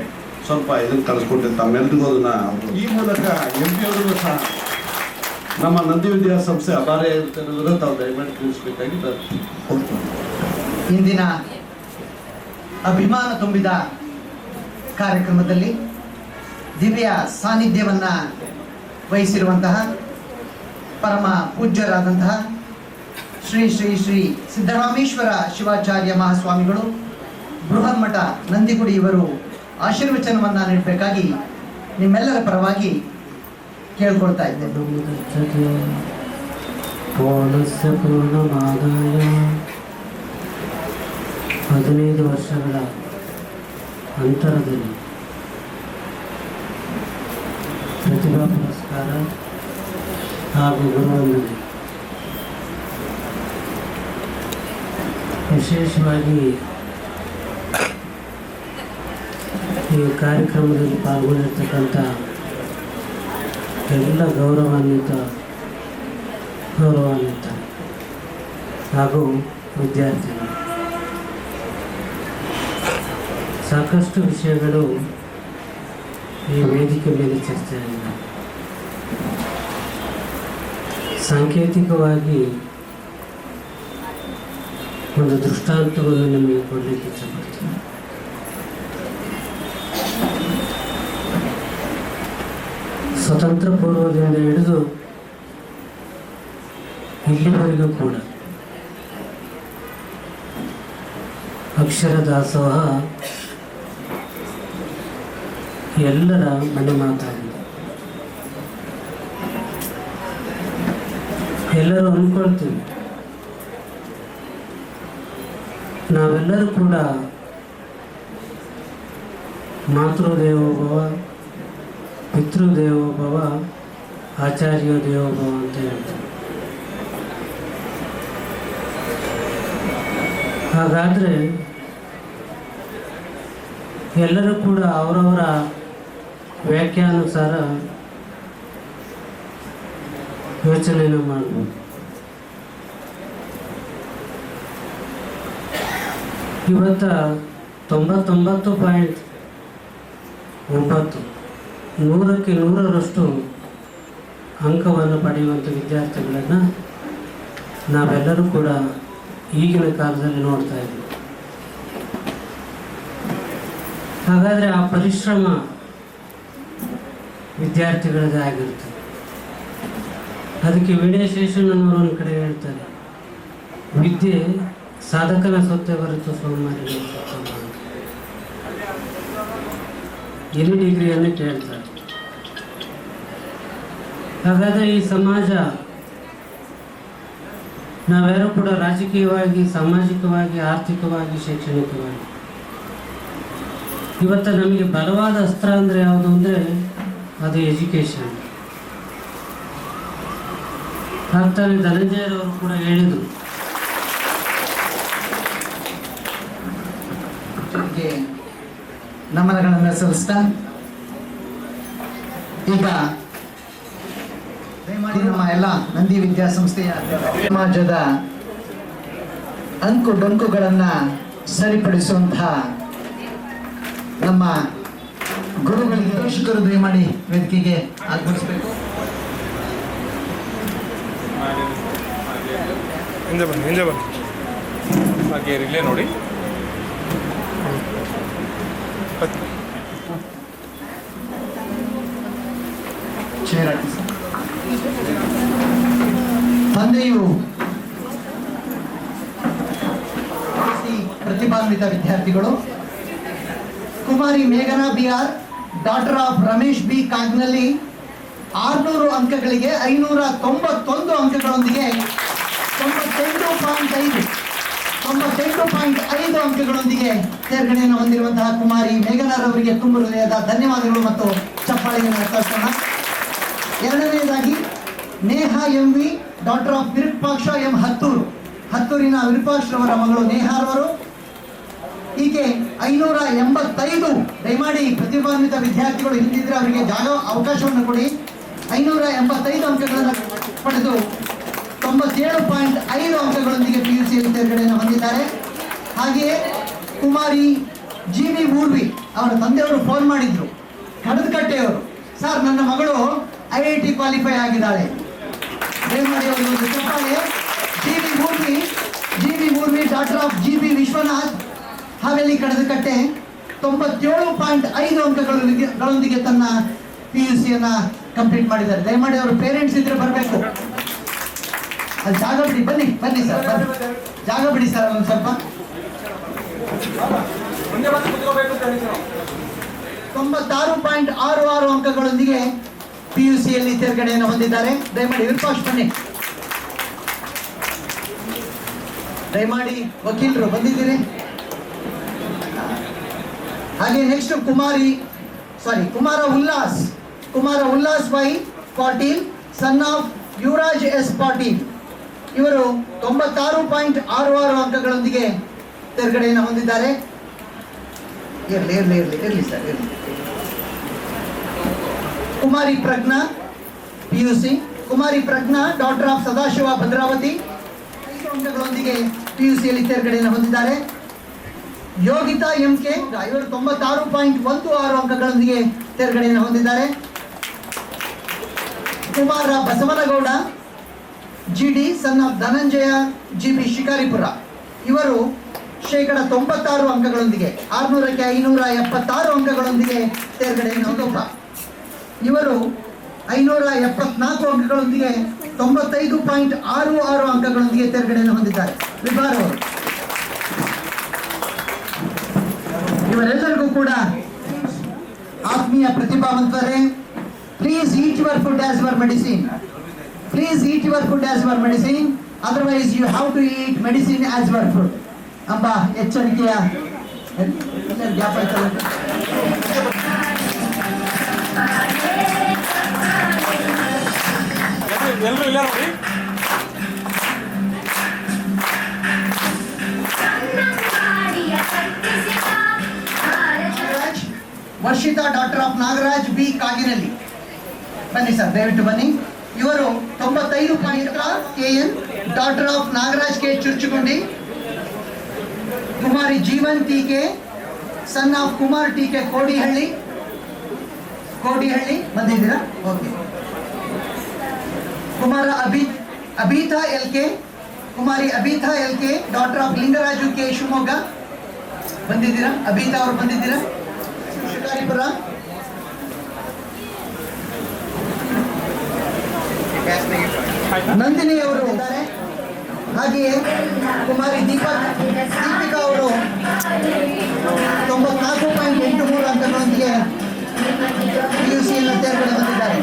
ಸ್ವಲ್ಪ ಇದನ್ನು ಕಳಿಸ್ಕೊಟ್ಟಿರ್ತಾರೆ. ತಮ್ಮೆಲ್ರಿಗೂ ಅದನ್ನ ಈ ಮೂಲಕ MP ಅವರಿಗೂ ಸಹ ನಮ್ಮ ನಂದಿ ವಿದ್ಯಾಸಂಸ್ಥೆ ಅಪಾರ ಇರುತ್ತಿರೋದನ್ನ ತಾವು ದಯಮಾಡಿ ತಿಳಿಸಬೇಕಾಗಿ ಇಂದಿನ ಅಭಿಮಾನ ತುಂಬಿದ ಕಾರ್ಯಕ್ರಮದಲ್ಲಿ ದಿವ್ಯ ಸಾನ್ನಿಧ್ಯವನ್ನ ವಹಿಸಿರುವಂತಹ ಪರಮ ಪೂಜ್ಯರಾದಂತಹ ಶ್ರೀ ಶ್ರೀ ಶ್ರೀ ಸಿದ್ದರಾಮೇಶ್ವರ ಶಿವಾಚಾರ್ಯ ಮಹಾಸ್ವಾಮಿಗಳು ಬೃಹನ್ಮಠ ನಂದಿಗುಡಿ ಇವರು ಆಶೀರ್ವಚನವನ್ನ ನೀಡಬೇಕಾಗಿ ನಿಮ್ಮೆಲ್ಲರ ಪರವಾಗಿ ಕೇಳ್ಕೊಳ್ತಾ ಇದ್ದೇನೆ. ಪೂರ್ಣಸ್ಯ ಪೂರ್ಣಮಾದಾಯ 15 ವರ್ಷಗಳ ಅಂತರದಲ್ಲಿ ಪ್ರತಿಭಾ ಪುರಸ್ಕಾರ ಹಾಗೂ ಗುರುವಂದನೆ, ವಿಶೇಷವಾಗಿ ಈ ಕಾರ್ಯಕ್ರಮದಲ್ಲಿ ಪಾಲ್ಗೊಂಡಿರ್ತಕ್ಕಂಥ ಎಲ್ಲ ಗೌರವಾನ್ವಿತ ಹಾಗೂ ವಿದ್ಯಾರ್ಥಿಗಳು, ಸಾಕಷ್ಟು ವಿಷಯಗಳು ಈ ವೇದಿಕೆ ಮೇಲೆ ಚರ್ಚೆಯಾಗಿದೆ. ಸಾಂಕೇತಿಕವಾಗಿ ಒಂದು ದೃಷ್ಟಾಂತವನ್ನು ನಿಮಗೆ ಕೊಡಲಿಕ್ಕೆ ಇಷ್ಟಪಡ್ತೀನಿ. ಸ್ವತಂತ್ರ ಪೂರ್ವದಿಂದ ಹಿಡಿದು ಇಲ್ಲಿವರೆಗೂ ಕೂಡ ಅಕ್ಷರ ದಾಸೋಹ ಎಲ್ಲರ ಮನೆ ಮಾತಾಗಿದೆ. ಎಲ್ಲರೂ ಅಂದ್ಕೊಳ್ತೀವಿ ನಾವೆಲ್ಲರೂ ಕೂಡ ಮಾತೃದೇವೋಭವ, ಪಿತೃದೇವೋಭವ, ಆಚಾರ್ಯ ದೇವೋಭವ ಅಂತ ಹೇಳ್ತೀವಿ. ಹಾಗಾದರೆ ಎಲ್ಲರೂ ಕೂಡ ಅವರವರ ವ್ಯಾಖ್ಯಾನುಸಾರ ಯೋಚನೆಯನ್ನು ಮಾಡ್ಬೋದು. ಇವತ್ತು 99.9 100ಕ್ಕೆ 100ರಷ್ಟು ಅಂಕವನ್ನು ಪಡೆಯುವಂಥ ವಿದ್ಯಾರ್ಥಿಗಳನ್ನು ನಾವೆಲ್ಲರೂ ಕೂಡ ಈಗಿನ ಕಾಲದಲ್ಲಿ ನೋಡ್ತಾ ಇದ್ದೀವಿ. ಹಾಗಾದರೆ ಆ ಪರಿಶ್ರಮ ವಿದ್ಯಾರ್ಥಿಗಳದೇ ಆಗಿರ್ತದೆ. ಅದಕ್ಕೆ ವಿನಯಶೇಷಣ್ಣನವರು ಒಂದು ಕಡೆ ಹೇಳ್ತಾರೆ, ವಿದ್ಯೆ ಸಾಧಕನ ಸೊತ್ತೆ ಹೊರತು ಸೋಮಾರಿಗಳ ಸೊತ್ತಲ್ಲ. ಎನಿ ಡಿಗ್ರಿಯನ್ನು ಕೇಳ್ತಾರೆ. ಹಾಗಾದರೆ ಈ ಸಮಾಜ, ನಾವ್ಯಾರು ಕೂಡ ರಾಜಕೀಯವಾಗಿ, ಸಾಮಾಜಿಕವಾಗಿ, ಆರ್ಥಿಕವಾಗಿ, ಶೈಕ್ಷಣಿಕವಾಗಿ ಇವತ್ತು ನಮಗೆ ಬಲವಾದ ಅಸ್ತ್ರ ಅಂದರೆ ಯಾವುದು ಅಂದರೆ ಅದು ಎಜುಕೇಷನ್. ಆಗ್ತಾನೆ ಧನಂಜಯರವರು ಕೂಡ ಹೇಳಿದರು, ನಮನಗಳನ್ನು ಸಲ್ಲಿಸ್ತಾ ಈಗ ನಮ್ಮ ಎಲ್ಲ ನಂದಿ ವಿದ್ಯಾಸಂಸ್ಥೆಯ ಸಮಾಜದ ಅಂಕು ಡೊಂಕುಗಳನ್ನು ಸರಿಪಡಿಸುವಂತಹ ನಮ್ಮ ಗುರುಗಳಿಗೆ ಶಿಕ್ಷಕರು ದಯಮಾಡಿ ವೇದಿಕೆಗೆ ಆಗಮಿಸಬೇಕು. ಹಿಂದೆ ಬನ್ನಿ ಹಾಗೆ ಇಲ್ಲೇ ನೋಡಿ. ತಂದೆಯು ಪ್ರತಿಭಾನ್ವಿತ ವಿದ್ಯಾರ್ಥಿಗಳು ಕುಮಾರಿ ಮೇಘನಾ BR, daughter of Ramesh B ಕಾಗ್ನಲ್ಲಿ 600 ಅಂಕಗಳಿಗೆ 591 ಅಂಕಗಳೊಂದಿಗೆ 98.5 ಅಂಕಗಳೊಂದಿಗೆ ತೇರ್ಗಡೆಯನ್ನು ಹೊಂದಿರುವಂತಹ ಕುಮಾರಿ ಮೇಘನಾರವರಿಗೆ ತುಂಬ ಹೃದಯದ ಧನ್ಯವಾದಗಳು ಮತ್ತು ಚಪ್ಪಾಳೆಯನ್ನು ಅರ್ಪಿಸೋಣ. ಎರಡನೆಯದಾಗಿ Neha MV, daughter of Virupaksha M ಹತ್ತೂರಿನ ವಿರೂಪಾಕ್ಷರವರ ಮಗಳು ನೇಹಾರವರು. ಹೀಗೆ 585, ದಯಮಾಡಿ ಪ್ರತಿಭಾನ್ವಿತ ವಿದ್ಯಾರ್ಥಿಗಳು ಹಿಂದಿದ್ರೆ ಅವರಿಗೆ ಅವಕಾಶವನ್ನು ಕೊಡಿ. 585 ಅಂಕಗಳನ್ನು ಪಡೆದು 97.5 ಅಂಕಗಳೊಂದಿಗೆ PUCಯಲ್ಲಿ ತೇರ್ಗಡೆಯನ್ನು ಹೊಂದಿದ್ದಾರೆ. ಹಾಗೆಯೇ ಕುಮಾರಿ GV ಮೂರ್ವಿ, ಅವರ ತಂದೆಯವರು ಫೋನ್ ಮಾಡಿದ್ರು, ಕಡದಕಟ್ಟೆಯವರು, ಸರ್ ನನ್ನ ಮಗಳು IIT ಕ್ವಾಲಿಫೈ ಆಗಿದ್ದಾಳೆ, ದಯಮಾಡಿ ಅವರಿಗೆ ಒಂದು ಚಪ್ಪಾಳೆ. GV Moorvi, daughter of GB Vishwanath, Haveli Kadadakatte, 97.5 ಅಂಕಗಳೊಂದಿಗೆ ತನ್ನ PUCಯನ್ನ ಕಂಪ್ಲೀಟ್ ಮಾಡಿದ್ದಾರೆ. ದಯಮಾಡಿ ಅವರು ಪೇರೆಂಟ್ಸ್ ಇದ್ರೆ ಬರಬೇಕು. ಅಲ್ಲಿ ಜಾಗ ಬಿಡಿ, ಬನ್ನಿ ಸರ್, ಜಾಗ ಬಿಡಿ ಸರ್ ಒಂದು ಸ್ವಲ್ಪ. 96.66 ಅಂಕಗಳೊಂದಿಗೆ PUCಯಲ್ಲಿ ತೇರ್ಗಡೆಯನ್ನು ಹೊಂದಿದ್ದಾರೆ. ದಯಮಾಡಿ ವಿರೂಪಾಕ್ಷ ಬನ್ನಿ. ದಯಮಾಡಿ ವಕೀಲರು ಬಂದಿದ್ದೀರಿ. ಹಾಗೆ next Kumara Ullas Y Patil, son of Yuvaraj S Patil, ಇವರು 96.66 ಅಂಕಗಳೊಂದಿಗೆ ತೇರ್ಗಡೆಯನ್ನು ಹೊಂದಿದ್ದಾರೆ. ಇರಲಿ sir. Kumari Pragna PUC, Kumari Pragna, daughter of Sadashiva Bhadravati, 5 ಅಂಕಗಳೊಂದಿಗೆ PUCಯಲ್ಲಿ ತೇರ್ಗಡೆಯನ್ನು ಹೊಂದಿದ್ದಾರೆ. ಯೋಗಿತಾ MK, ಇವರು 96.16 ಅಂಕಗಳೊಂದಿಗೆ ತೇರ್ಗಡೆಯನ್ನು ಹೊಂದಿದ್ದಾರೆ. Kumara Basavanagouda GD, son of Dhananjaya GB Shikaripura, ಇವರು 96 ಅಂಕಗಳೊಂದಿಗೆ 600ಕ್ಕೆ 576 ಅಂಕಗಳೊಂದಿಗೆ ತೇರ್ಗಡೆಯನ್ನು ಹೊಂದಿದ್ದಾರೆ. ಇವರು 574 ಅಂಕಗಳೊಂದಿಗೆ 95.66 ಅಂಕಗಳೊಂದಿಗೆ ತೇರ್ಗಡೆಯನ್ನು ಹೊಂದಿದ್ದಾರೆ. ವಿಭಾರ್ ಅವರು, ಇವರೆಲ್ಲರಿಗೂ ಕೂಡ ಆತ್ಮೀಯ ಪ್ರತಿಭಾವಂತರೇ, please eat your food as your medicine. Otherwise you have to eat medicine as your food ಎಂಬ ಎಚ್ಚರಿಕೆಯ ಎಲ್ಲರೂ ಇಲ್ಲ ನೋಡಿ. Varshitha, daughter of Nagaraj B ಕಾಗಿನಲ್ಲಿ, ಬನ್ನಿ ಸರ್, ದಯವಿಟ್ಟು ಬನ್ನಿ. ಇವರು 95 KN, daughter of Nagaraj K Churchugundi. Kumari Jeevan TK, son of Kumar TK Kodihalli, ಬಂದಿದ್ದೀರಾ? Okay. Kumara Abeetha LK, Kumari Abeetha LK, daughter of Lingaraju K Shivamogga, ಬಂದಿದ್ದೀರಾ? ಅಬೀತಾ ಅವರು ಬಂದಿದ್ದೀರಾ? ಶಿಕಾರಿಪುರ. ನಂದಿನಿ ಅವರು ಇದ್ದಾರೆ. ಹಾಗೆಯೇ ಕುಮಾರಿ ದೀಪಿಕಾ ಅವರು 94.83 ಅಂಕಗಳೊಂದಿಗೆ PUCಯಲ್ಲಿ ತೇರ್ಗಡೆ ಬಂದಿದ್ದಾರೆ.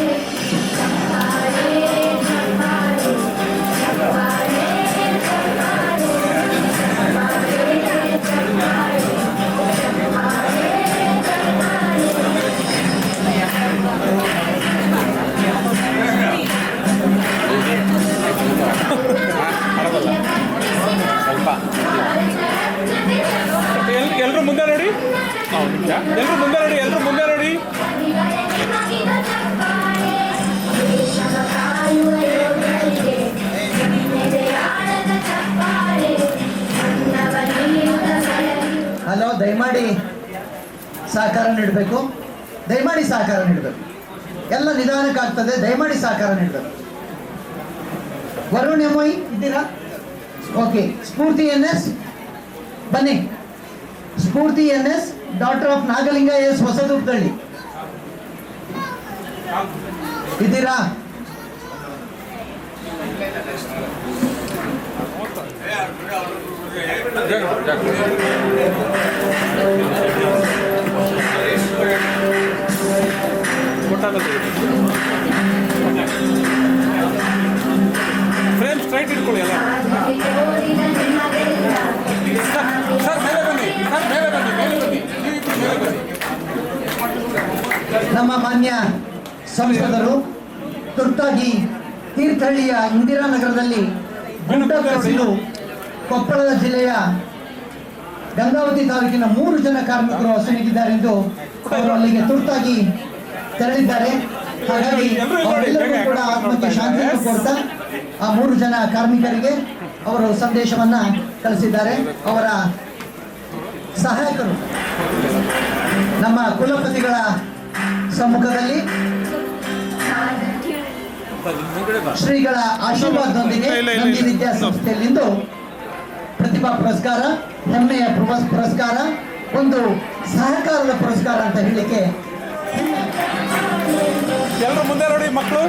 ಎಲ್ಲರೂ ಮುಂದೆ ನೋಡಿ. ಹಲೋ, ದಯಮಾಡಿ ಸಹಕಾರ ನೀಡಬೇಕು. ಎಲ್ಲ ನಿಧಾನಕ್ಕಾಗ್ತದೆ. ದಯಮಾಡಿ ಸಹಕಾರ ನೀಡಬೇಕು. ವರುಣ್ ಎಮೊಯ್ ಇದ್ದೀರಾ? ಓಕೆ, ಸ್ಫೂರ್ತಿ NS ಬನ್ನಿ. Spoorthi NS, daughter of Nagalinga S Hosadurgalli ಇದ್ದೀರಾ? ಫ್ರೇಮ್ ಸ್ಟ್ರೈಟ್ ಇಟ್ಕೊಳ್ಳಿ ಎಲ್ಲ. ಸರ್ ಮೇಲೆ ಬನ್ನಿ, ಸರ್ ಮೇಲೆ ಬನ್ನಿ, ಮೇಲೆ ಬನ್ನಿ, ನೀವು ಮೇಲೆ ಬನ್ನಿ. ನಮ್ಮ ಮಾನ್ಯ ಸಂಸದರು ತುರ್ತಾಗಿ ತೀರ್ಥಹಳ್ಳಿಯ ಇಂದಿರಾನಗರದಲ್ಲಿ ಗುಡ್ಡ ಕಸಿದು ಕೊಪ್ಪಳ ಜಿಲ್ಲೆಯ ಗಂಗಾವತಿ ತಾಲೂಕಿನ 3 ಜನ ಕಾರ್ಮಿಕರು ಅಸುನೀಗಿದ್ದಾರೆಂದು ಅವರು ಅಲ್ಲಿಗೆ ತುರ್ತಾಗಿ ತೆರಳಿದ್ದಾರೆ. ಹಾಗಾಗಿ ಅವರೆಲ್ಲರಿಗೂ ಕೂಡ ಆತ್ಮಕ್ಕೆ ಶಾಂತಿಯನ್ನು ಕೊಡ್ತಾ ಆ 3 ಜನ ಕಾರ್ಮಿಕರಿಗೆ ಅವರು ಸಂದೇಶವನ್ನ ಕಳಿಸಿದ್ದಾರೆ. ಅವರ ಸಹಾಯಕರು ನಮ್ಮ ಕುಲಪತಿಗಳ ಸಮ್ಮುಖದಲ್ಲಿ ಶ್ರೀಗಳ ಆಶೀರ್ವಾದದೊಂದಿಗೆ ನಂದಿ ವಿದ್ಯಾಸಂಸ್ಥೆಯಲ್ಲಿಂದು ಪ್ರತಿಭಾ ಪುರಸ್ಕಾರ, ಹೆಮ್ಮೆಯ ಪುರಸ್ಕಾರ, ಒಂದು ಸಹಕಾರದ ಪುರಸ್ಕಾರ ಅಂತ ಹೇಳಲಿಕ್ಕೆ. ಎಲ್ಲರೂ ಮುಂದೆ ನೋಡಿ, ಮಕ್ಕಳು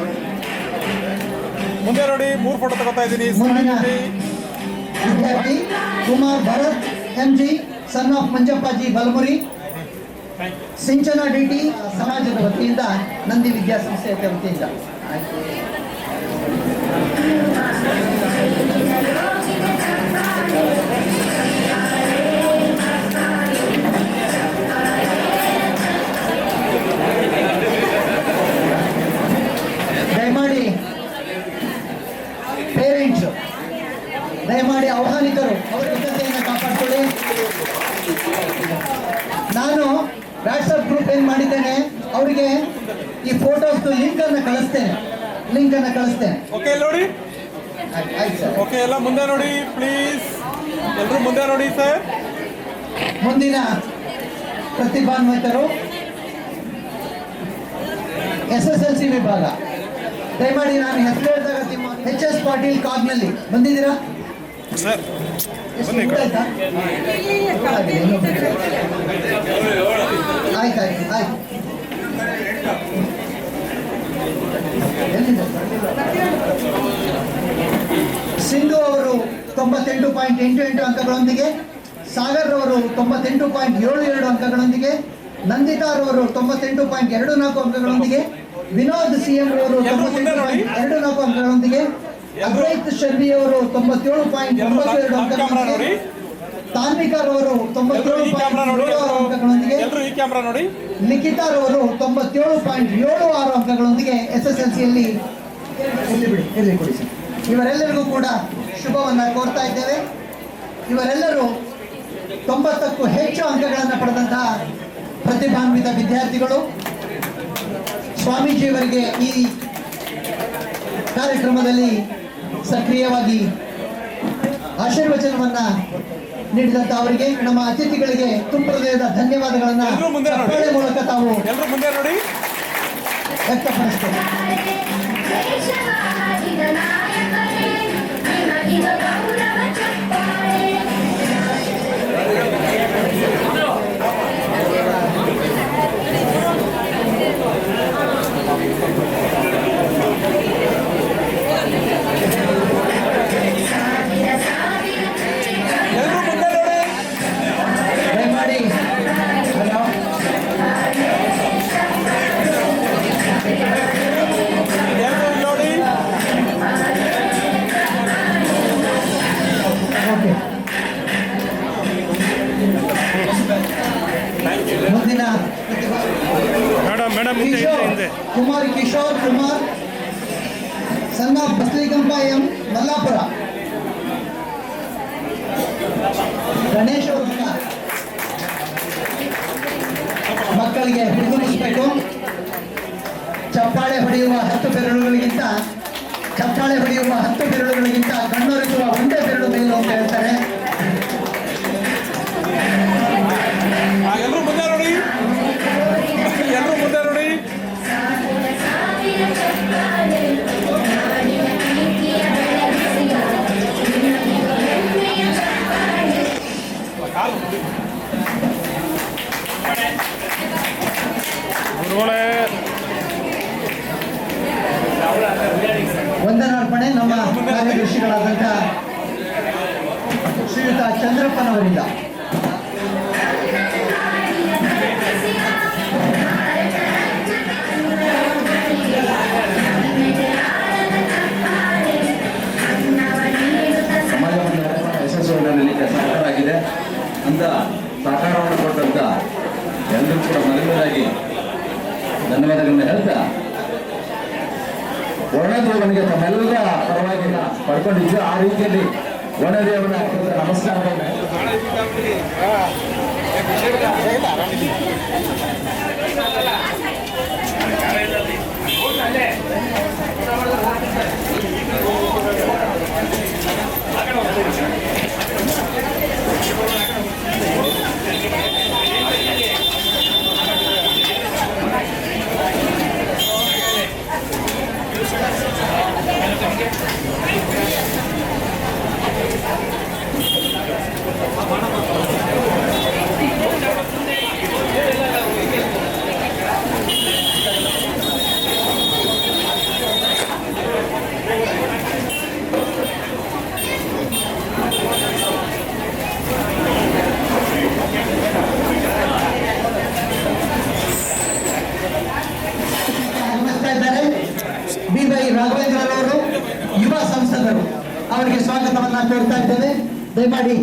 ಮುಂದೆ ನೋಡಿ. 3 ಫೋಟೋ ತಗೋತಾ ಇದ್ದೀನಿ. ಮುಂದಿನ ವಿದ್ಯಾರ್ಥಿ Kumar Bharath MG, son of Manjappaji Balamuri, Sinchana DT ಸಮಾಜದ ವತಿಯಿಂದ, ನಂದಿ ವಿದ್ಯಾಸಂಸ್ಥೆಯ ವತಿಯಿಂದ. ದಯಮಾಡಿ ಪೇರೆಂಟ್ಸ್, ದಯಮಾಡಿ ಆಹ್ವಾನಿಕರು ಅವರ ಭದ್ರತೆಯನ್ನು ಕಾಪಾಡಿಕೊಳ್ಳಿ. ನಾನು ವಾಟ್ಸಪ್ ಗ್ರೂಪ್ ಏನ್ ಮಾಡಿದ್ದೇನೆ, ಅವರಿಗೆ ಈ ಫೋಟೋಸ್ ಲಿಂಕ್ ಅನ್ನು ಕಳಿಸ್ತೇನೆ. ಓಕೆ ನೋಡಿ. ಆಯ್ತು ಸರ್. ಓಕೆ, ಎಲ್ಲ ಮುಂದೆ ನೋಡಿ ಪ್ಲೀಸ್. ಎಲ್ಲರೂ ಮುಂದೆ ನೋಡಿ ಸರ್. ಮುಂದಿನ ಪ್ರತಿಭಾನ್ವಿತರು SSLC ವಿಭಾಗ. ದಯಮಾಡಿ ನಾನು ಹೆಸರು ಹೇಳಿದಾಗ HS ಪಾಟೀಲ್ ಕಾಗ್ನಲ್ಲಿ ಬಂದಿದ್ದೀರಾ ಸರ್? ಆಯ್ತು. ಸಿಂಧು ಅವರು 98.88 ಅಂಕಗಳೊಂದಿಗೆ, ಸಾಗರ್ ಅವರು 98.72 ಅಂಕಗಳೊಂದಿಗೆ, ನಂದಿತಾರ್ ಅವರು 98.24 ಅಂಕಗಳೊಂದಿಗೆ, ವಿನೋದ್ CM ಅವರು 98.24 ಅಂಕಗಳೊಂದಿಗೆ, ಅದ್ವೈತ್ ಶರ್ಬಿ ಅವರು 97.92 ಅಂಕಗಳೊಂದಿಗೆ, ತಾನ್ವಿಕರ್ ಅವರು 97.76 ಅಂಕಗಳೊಂದಿಗೆ, ಲಿಖಿತಾರ್ ಅವರು 97.76 ಅಂಕಗಳೊಂದಿಗೆ SSLCಯಲ್ಲಿ ಇರಲಿ ಕೊಡಿ ಸರ್. ಇವರೆಲ್ಲರಿಗೂ ಕೂಡ ಶುಭವನ್ನ ಕೋರ್ತಾ ಇದ್ದೇವೆ. ಇವರೆಲ್ಲರೂ 90ಕ್ಕೂ ಹೆಚ್ಚು ಅಂಕಗಳನ್ನು ಪಡೆದಂತಹ ಪ್ರತಿಭಾನ್ವಿತ ವಿದ್ಯಾರ್ಥಿಗಳು. ಸ್ವಾಮೀಜಿಯವರಿಗೆ ಈ ಕಾರ್ಯಕ್ರಮದಲ್ಲಿ ಸಕ್ರಿಯವಾಗಿ ಆಶೀರ್ವಚನವನ್ನ ನೀಡಿದಂತ ಅವರಿಗೆ, ನಮ್ಮ ಅತಿಥಿಗಳಿಗೆ ತುಂಬ ಹೃದಯದ ಧನ್ಯವಾದಗಳನ್ನ ಚಪ್ಪಾಳೆ ಮೂಲಕ ತಾವು ವ್ಯಕ್ತಪಡಿಸ್ತೇವೆ. ಮುಂದಿನ Kumar Kishore Kumar, son of Basligampa M, Mallapura. Ganesh ಅವರನ್ನ ಮಕ್ಕಳಿಗೆ ಹುಡುಗಿಸಬೇಕು. ಚಪ್ಪಾಳೆ ಹೊಡೆಯುವ 10 ಬೆರಳುಗಳಿಗಿಂತ ಕಣ್ಣೊರೆಸುವ ಒಂದೇ ಬೆರಳು ಮೇಲು ಅಂತ ಹೇಳ್ತಾರೆ. ಎಲ್ಲರೂ ಮುಂದೆ ನೋಡಿ. ವಂದನಾರ್ಪಣೆ ನಮ್ಮ ಕಾರ್ಯದರ್ಶಿಗಳಾದಂಥ ಶ್ರೀಯುತ ಚಂದ್ರಪ್ಪನವರಿಂದ. ಸಮಾಜವನ್ನು ಯಶಸ್ವಿಯಲ್ಲಿ ಸಾಕಾರ ಆಗಿದೆ ಅಂತ ಸಹಕಾರವನ್ನು ಕೊಟ್ಟಂತ ಎಲ್ಲರೂ ಕೂಡ ಮೊದಲನೇದಾಗಿ ಧನ್ಯವಾದಗಳನ್ನು ಹೇಳ್ತಾ ವರ್ಣದೇವನಿಗೆ ತಮ್ಮೆಲ್ಲರ ಪರವಾಗಿ ಪಡ್ಕೊಂಡಿದ್ದು ಆ ರೀತಿಯಲ್ಲಿ ವರ್ಣದೇವನ ನಮಸ್ಕಾರವನ್ನು B.Y. ರಾಘವೇಂದ್ರರವರು ಯುವ ಸಂಸದರು ಅವರಿಗೆ ಸ್ವಾಗತವನ್ನ ಕೋರ್ತಾ ಇದ್ದೇವೆ. ದಯಮಾಡಿ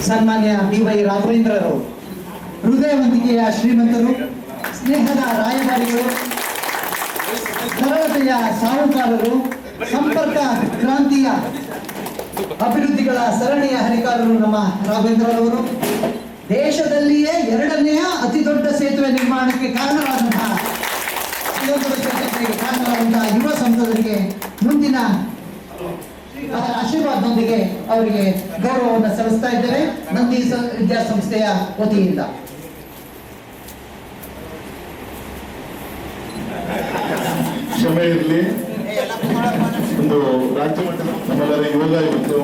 ಸನ್ಮಾನ್ಯ B.Y. ರಾಘವೇಂದ್ರರವರು ಹೃದಯವಂತಿಕೆಯ ಶ್ರೀಮಂತರು, ಸ್ನೇಹದ ರಾಯಭಾರಿಗಳು, ಸರಳತೆಯ ಸಾಹುಕಾರರು, ಸಂಪರ್ಕ ಕ್ರಾಂತಿಯ ಅಭಿವೃದ್ಧಿಗಳ ಸರಣಿಯ ಹರಿಕಾರರು ನಮ್ಮ ರಾಘವೇಂದ್ರರವರು. ದೇಶದಲ್ಲಿಯೇ 2ನೇ ಅತಿ ದೊಡ್ಡ ಸೇತುವೆ ನಿರ್ಮಾಣಕ್ಕೆ ಕಾರಣರಾದಂತಹ ಯುವ ಸಂಸದರಿಗೆ ಮುಂದಿನ ಅದರ ಆಶೀರ್ವಾದದೊಂದಿಗೆ ಅವರಿಗೆ ಗೌರವವನ್ನು ಸಲ್ಲಿಸ್ತಾ ಇದ್ದೇವೆ ನಂದಿ ವಿದ್ಯಾಸಂಸ್ಥೆಯ ವತಿಯಿಂದ. ಕ್ಷಮೆ ಇರಲಿ. ಒಂದು ರಾಜ್ಯ ಮಟ್ಟದ ನಮ್ಮೆಲ್ಲರ ಯೋಗ ಇವತ್ತು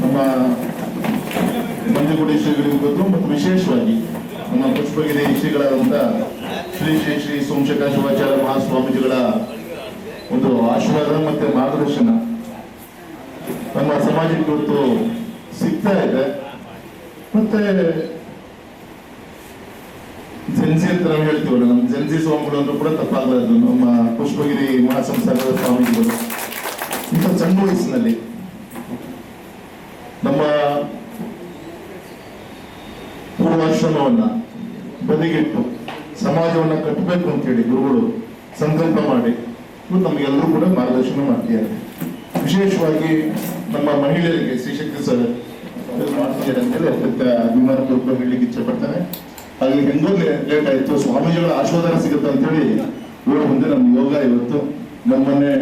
ನಮ್ಮ ಮಂಜುಗುಡಿ ಶ್ರೀಗಳಿಗೆ ಗೊತ್ತು ಮತ್ತು ವಿಶೇಷವಾಗಿ ನಮ್ಮ ಪುಷ್ಪಗಿರಿ ಶ್ರೀಗಳಾದಂಥ ಶ್ರೀ ಶ್ರೀ ಶ್ರೀ ಸೋಮಶೇಖರ ಶಿವಾಚಾರ್ಯ ಮಹಾಸ್ವಾಮೀಜಿಗಳ ಒಂದು ಆಶೀರ್ವಾದ ಮತ್ತೆ ಮಾರ್ಗದರ್ಶನ ನಮ್ಮ ಸಮಾಜಕ್ಕೆ ಇವತ್ತು ಸಿಗ್ತಾ ಇದೆ. ಮತ್ತೆ ಜೆನ್ಸಿ ಅಂತ ನಾವು ಹೇಳ್ತೀವಲ್ಲ, ನಮ್ಮ ಜೆನ್ಸಿ ಸ್ವಾಮಿಗಳು ಅಂದ್ರೂ ಕೂಡ ತಪ್ಪಾಗಲಾರದು. ನಮ್ಮ ಪುಷ್ಪಗಿರಿ ಮಹಾಸಂಸ್ಥಾನದ ಸ್ವಾಮೀಜಿಗಳು ಇಂಥ ಸಣ್ಣ ವಯಸ್ಸಿನಲ್ಲಿ ನಮ್ಮ ಪೂರ್ವಾಶ್ರಮವನ್ನ ಬದಿಗಿಟ್ಟು ಸಮಾಜವನ್ನ ಕಟ್ಟಬೇಕು ಅಂತ ಹೇಳಿ ಗುರುಗಳು ಸಂಕಲ್ಪ ಮಾಡಿ ನಮಗೆಲ್ಲರೂ ಕೂಡ ಮಾರ್ಗದರ್ಶನ ಮಾಡ್ತಿದ್ದಾರೆ. ವಿಶೇಷವಾಗಿ ನಮ್ಮ ಮಹಿಳೆಯರಿಗೆ ಶ್ರೀಶಕ್ತಿ ಸರ್ ಮಾಡ್ತಿದ್ದಾರೆ ಅಂತೇಳಿ ಅತ್ಯಂತ ಅಭಿಮಾನಪೂರ್ವಕ ಹೇಳಲಿಕ್ಕೆ ಇಚ್ಛೆ ಪಡ್ತಾನೆ. ಹಾಗೆ ಹೆಂಗೋ ಲೇಟ್ ಆಯ್ತು, ಸ್ವಾಮೀಜಿಗಳ ಆಶೀರ್ವಾದ ಸಿಗುತ್ತೆ ಅಂತ ಹೇಳಿ ಇವರು ಮುಂದೆ ನಮ್ಮ ಯೋಗ ಇವತ್ತು ನಮ್ಮನ್ನೇ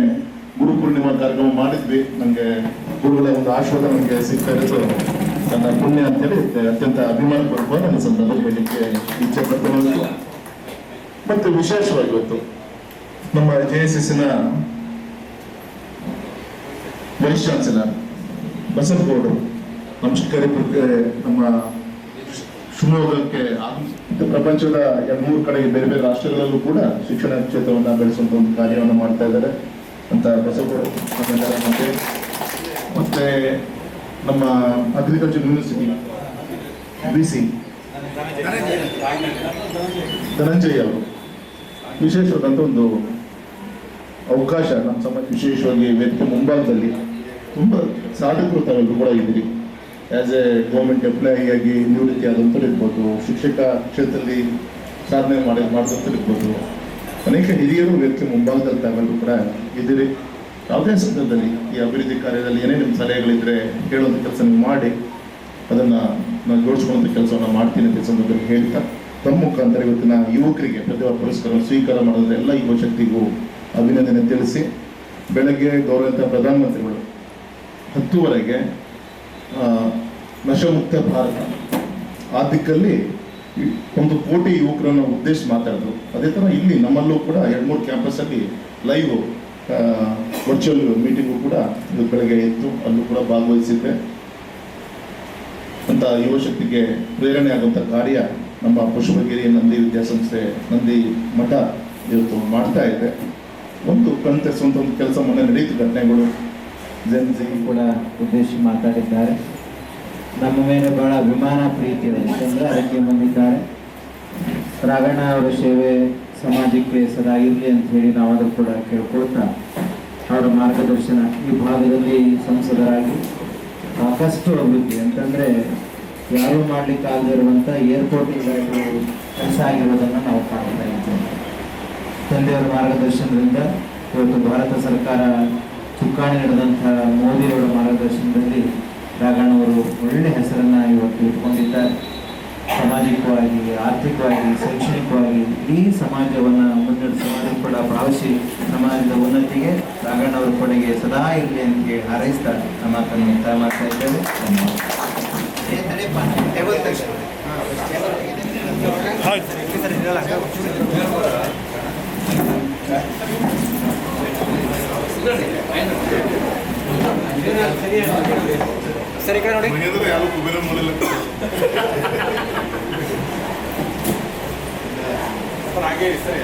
ಗುರು ಪೂರ್ಣಿಮಾ ಕಾರ್ಯಕ್ರಮ ಮಾಡಿದ್ವಿ. ನನಗೆ ಗುರುಗಳ ಒಂದು ಆಶೀರ್ವಾದ ನನಗೆ ಸಿಗ್ತಾ ಇರೋದು ನನ್ನ ಪುಣ್ಯ ಅಂತೇಳಿ ಅತ್ಯಂತ ಅಭಿಮಾನಪೂರ್ವಕ ನನ್ನ ಸಂದರ್ಭ ಹೇಳಲಿಕ್ಕೆ ಇಚ್ಛೆ ಪಡ್ತೇನೆ. ಮತ್ತೆ ವಿಶೇಷವಾಗಿ ಇವತ್ತು ನಮ್ಮ JSS-ನ ವೈಸ್ ಚಾನ್ಸಲರ್ ಬಸವಗೌಡರು ನಮ್ಮ ಶಿಕಾರಿಪುರಕ್ಕೆ ನಮ್ಮ ಶಿವಮೊಗ್ಗಕ್ಕೆ ಪ್ರಪಂಚದ 2-3 ಕಡೆಗೆ ಬೇರೆ ಬೇರೆ ರಾಷ್ಟ್ರಗಳಲ್ಲೂ ಕೂಡ ಶಿಕ್ಷಣ ಕ್ಷೇತ್ರವನ್ನು ಬೆಳೆಸುವಂತ ಒಂದು ಕಾರ್ಯವನ್ನು ಮಾಡ್ತಾ ಇದ್ದಾರೆ ಅಂತ ಬಸವಗೌಡರು. ಮತ್ತೆ ನಮ್ಮ ಅಗ್ರಿಕಲ್ಚರ್ ಯೂನಿವರ್ಸಿಟಿ BC ಧನಂಜಯ ಅವರು ವಿಶೇಷವಾದಂಥ ಒಂದು ಅವಕಾಶ ನಮ್ಮ ಸಮಾಜ, ವಿಶೇಷವಾಗಿ ವೇದಿಕೆ ಮುಂಭಾಗದಲ್ಲಿ ತುಂಬ ಸಾಧಕರು ತಾವೆಲ್ಲರೂ ಕೂಡ ಇದ್ದೀರಿ. ಆಸ್ ಎ ಗೌರ್ಮೆಂಟ್ ಎಂಪ್ಲಾಯಿ ಆಗಿ ನಿವೃತ್ತಿ ಆದಂಥವ್ರು ಇರ್ಬೋದು, ಶಿಕ್ಷಕ ಕ್ಷೇತ್ರದಲ್ಲಿ ಸಾಧನೆ ಮಾಡಿದಂಥವ್ರು ಇರ್ಬೋದು, ಅನೇಕ ಹಿರಿಯರು ವೇದಿಕೆ ಮುಂಭಾಗದಲ್ಲಿ ತಾವೆಲ್ಲರೂ ಕೂಡ ಇದ್ದೀರಿ. ಯಾವುದೇ ಸಂದರ್ಭದಲ್ಲಿ ಈ ಅಭಿವೃದ್ಧಿ ಕಾರ್ಯದಲ್ಲಿ ಏನೇ ನಿಮ್ಮ ಸಲಹೆಗಳಿದ್ರೆ ಹೇಳುವಂಥ ಕೆಲಸ ನೀವು ಮಾಡಿ, ಅದನ್ನು ನಾನು ಜೋಡಿಸ್ಕೊಳ್ಳುವಂಥ ಕೆಲಸವನ್ನು ಮಾಡ್ತೀನಿ ಅಂತ ಸಂದರ್ಭದಲ್ಲಿ ಹೇಳ್ತಾ, ತಮ್ಮ ಮುಖಾಂತರ ಇವತ್ತಿನ ಯುವಕರಿಗೆ ಪ್ರತಿಭಾ ಪುರಸ್ಕಾರ ಸ್ವೀಕಾರ ಮಾಡಿದ್ರೆ ಎಲ್ಲ ಯುವ ಶಕ್ತಿಗೂ ಅಭಿನಂದನೆ ತಿಳಿಸಿ, ಬೆಳಗ್ಗೆ ಗೌರವಂತ ಪ್ರಧಾನಮಂತ್ರಿಗಳು 10:00 ನಶಮುಕ್ತ ಭಾರತ ಆ ದಿಕ್ಕಲ್ಲಿ 1 ಕೋಟಿ ಯುವಕರನ್ನು ಉದ್ದೇಶಿಸಿ ಮಾತಾಡಿದ್ರು. ಅದೇ ಥರ ಇಲ್ಲಿ ನಮ್ಮಲ್ಲೂ ಕೂಡ 2-3 ಕ್ಯಾಂಪಸ್ಸಲ್ಲಿ ಲೈವ್ ವರ್ಚುವಲ್ ಮೀಟಿಂಗು ಕೂಡ ಇದು ಬೆಳಗ್ಗೆ ಇತ್ತು, ಅಲ್ಲೂ ಕೂಡ ಭಾಗವಹಿಸಿದ್ದೆ. ಅಂತ ಯುವ ಶಕ್ತಿಗೆ ಪ್ರೇರಣೆ ಆಗುವಂಥ ಕಾರ್ಯ ನಮ್ಮ ಪುಷ್ಪಗಿರಿ ನಂದಿ ವಿದ್ಯಾಸಂಸ್ಥೆ ನಂದಿ ಮಠ ಇವತ್ತು ಮಾಡ್ತಾ ಇದೆ. ಒಂದು ಕಣ್ತರಿಸುವಂಥ ಒಂದು ಕೆಲಸ ಮೊನ್ನೆ ನಡೀತು ಘಟನೆಗಳು ಜನ್ಸಿ ಕೂಡ ಉದ್ದೇಶಿಸಿ ಮಾತಾಡಿದ್ದಾರೆ. ನಮ್ಮ ಮೇಲೆ ಬಹಳ ಅಭಿಮಾನ ಪ್ರೀತಿ ಇದೆ, ಯಾಕಂದ್ರೆ ಅದಕ್ಕೆ ಬಂದಿದ್ದಾರೆ. ರಾಘಣ್ಣ ಅವರ ಸೇವೆ ಸಮಾಜಕ್ಕೆ ಸದಾ ಇರಲಿ ಅಂತ ಹೇಳಿ ನಾವಾದರೂ ಕೂಡ ಕೇಳ್ಕೊಳ್ತಾ ಅವರ ಮಾರ್ಗದರ್ಶನ ಈ ಭಾಗದಲ್ಲಿ ಸಂಸದರಾಗಿ ಸಾಕಷ್ಟು ಅಭಿವೃದ್ಧಿ ಅಂತಂದರೆ ಯಾರೂ ಮಾಡಲಿಕ್ಕೆ ಆಗದಿರುವಂಥ ಏರ್ಪೋರ್ಟ್ಗಳು ಕೆಲಸ ಆಗಿರೋದನ್ನು ನಾವು ಕಾಣ್ತಾ ಇದ್ದೇವೆ. ತಂದೆಯವರ ಮಾರ್ಗದರ್ಶನದಿಂದ ಇವತ್ತು ಭಾರತ ಸರ್ಕಾರ ಚುಕ್ಕಾಣಿ ನಡೆದಂಥ ಮೋದಿಯವರ ಮಾರ್ಗದರ್ಶನದಲ್ಲಿ ರಾಘಣ್ಣವರು ಒಳ್ಳೆ ಹೆಸರನ್ನು ಇವತ್ತು ಇಟ್ಕೊಂಡಿದ್ದಾರೆ. ಸಾಮಾಜಿಕವಾಗಿ, ಆರ್ಥಿಕವಾಗಿ, ಶೈಕ್ಷಣಿಕವಾಗಿ ಇಡೀ ಸಮಾಜವನ್ನು ಮುನ್ನಡೆಸುವ ಕೂಡ ಭಾವಿಸಿ ಸಮಾಜದ ಉನ್ನತಿಗೆ ರಾಘಣ್ಣವರ ಕೊಡುಗೆ ಸದಾ ಇರಲಿ ಅಂತ ಹೇಳಿ ಹಾರೈಸ್ತಾ ನಮ್ಮ ಮಾತನ್ನು ಮಾಡ್ತಾ ಇದ್ದೇವೆ. ಸರಿ ಕಡೆ ನೋಡಿ ಹಾಗೆ ಸರಿ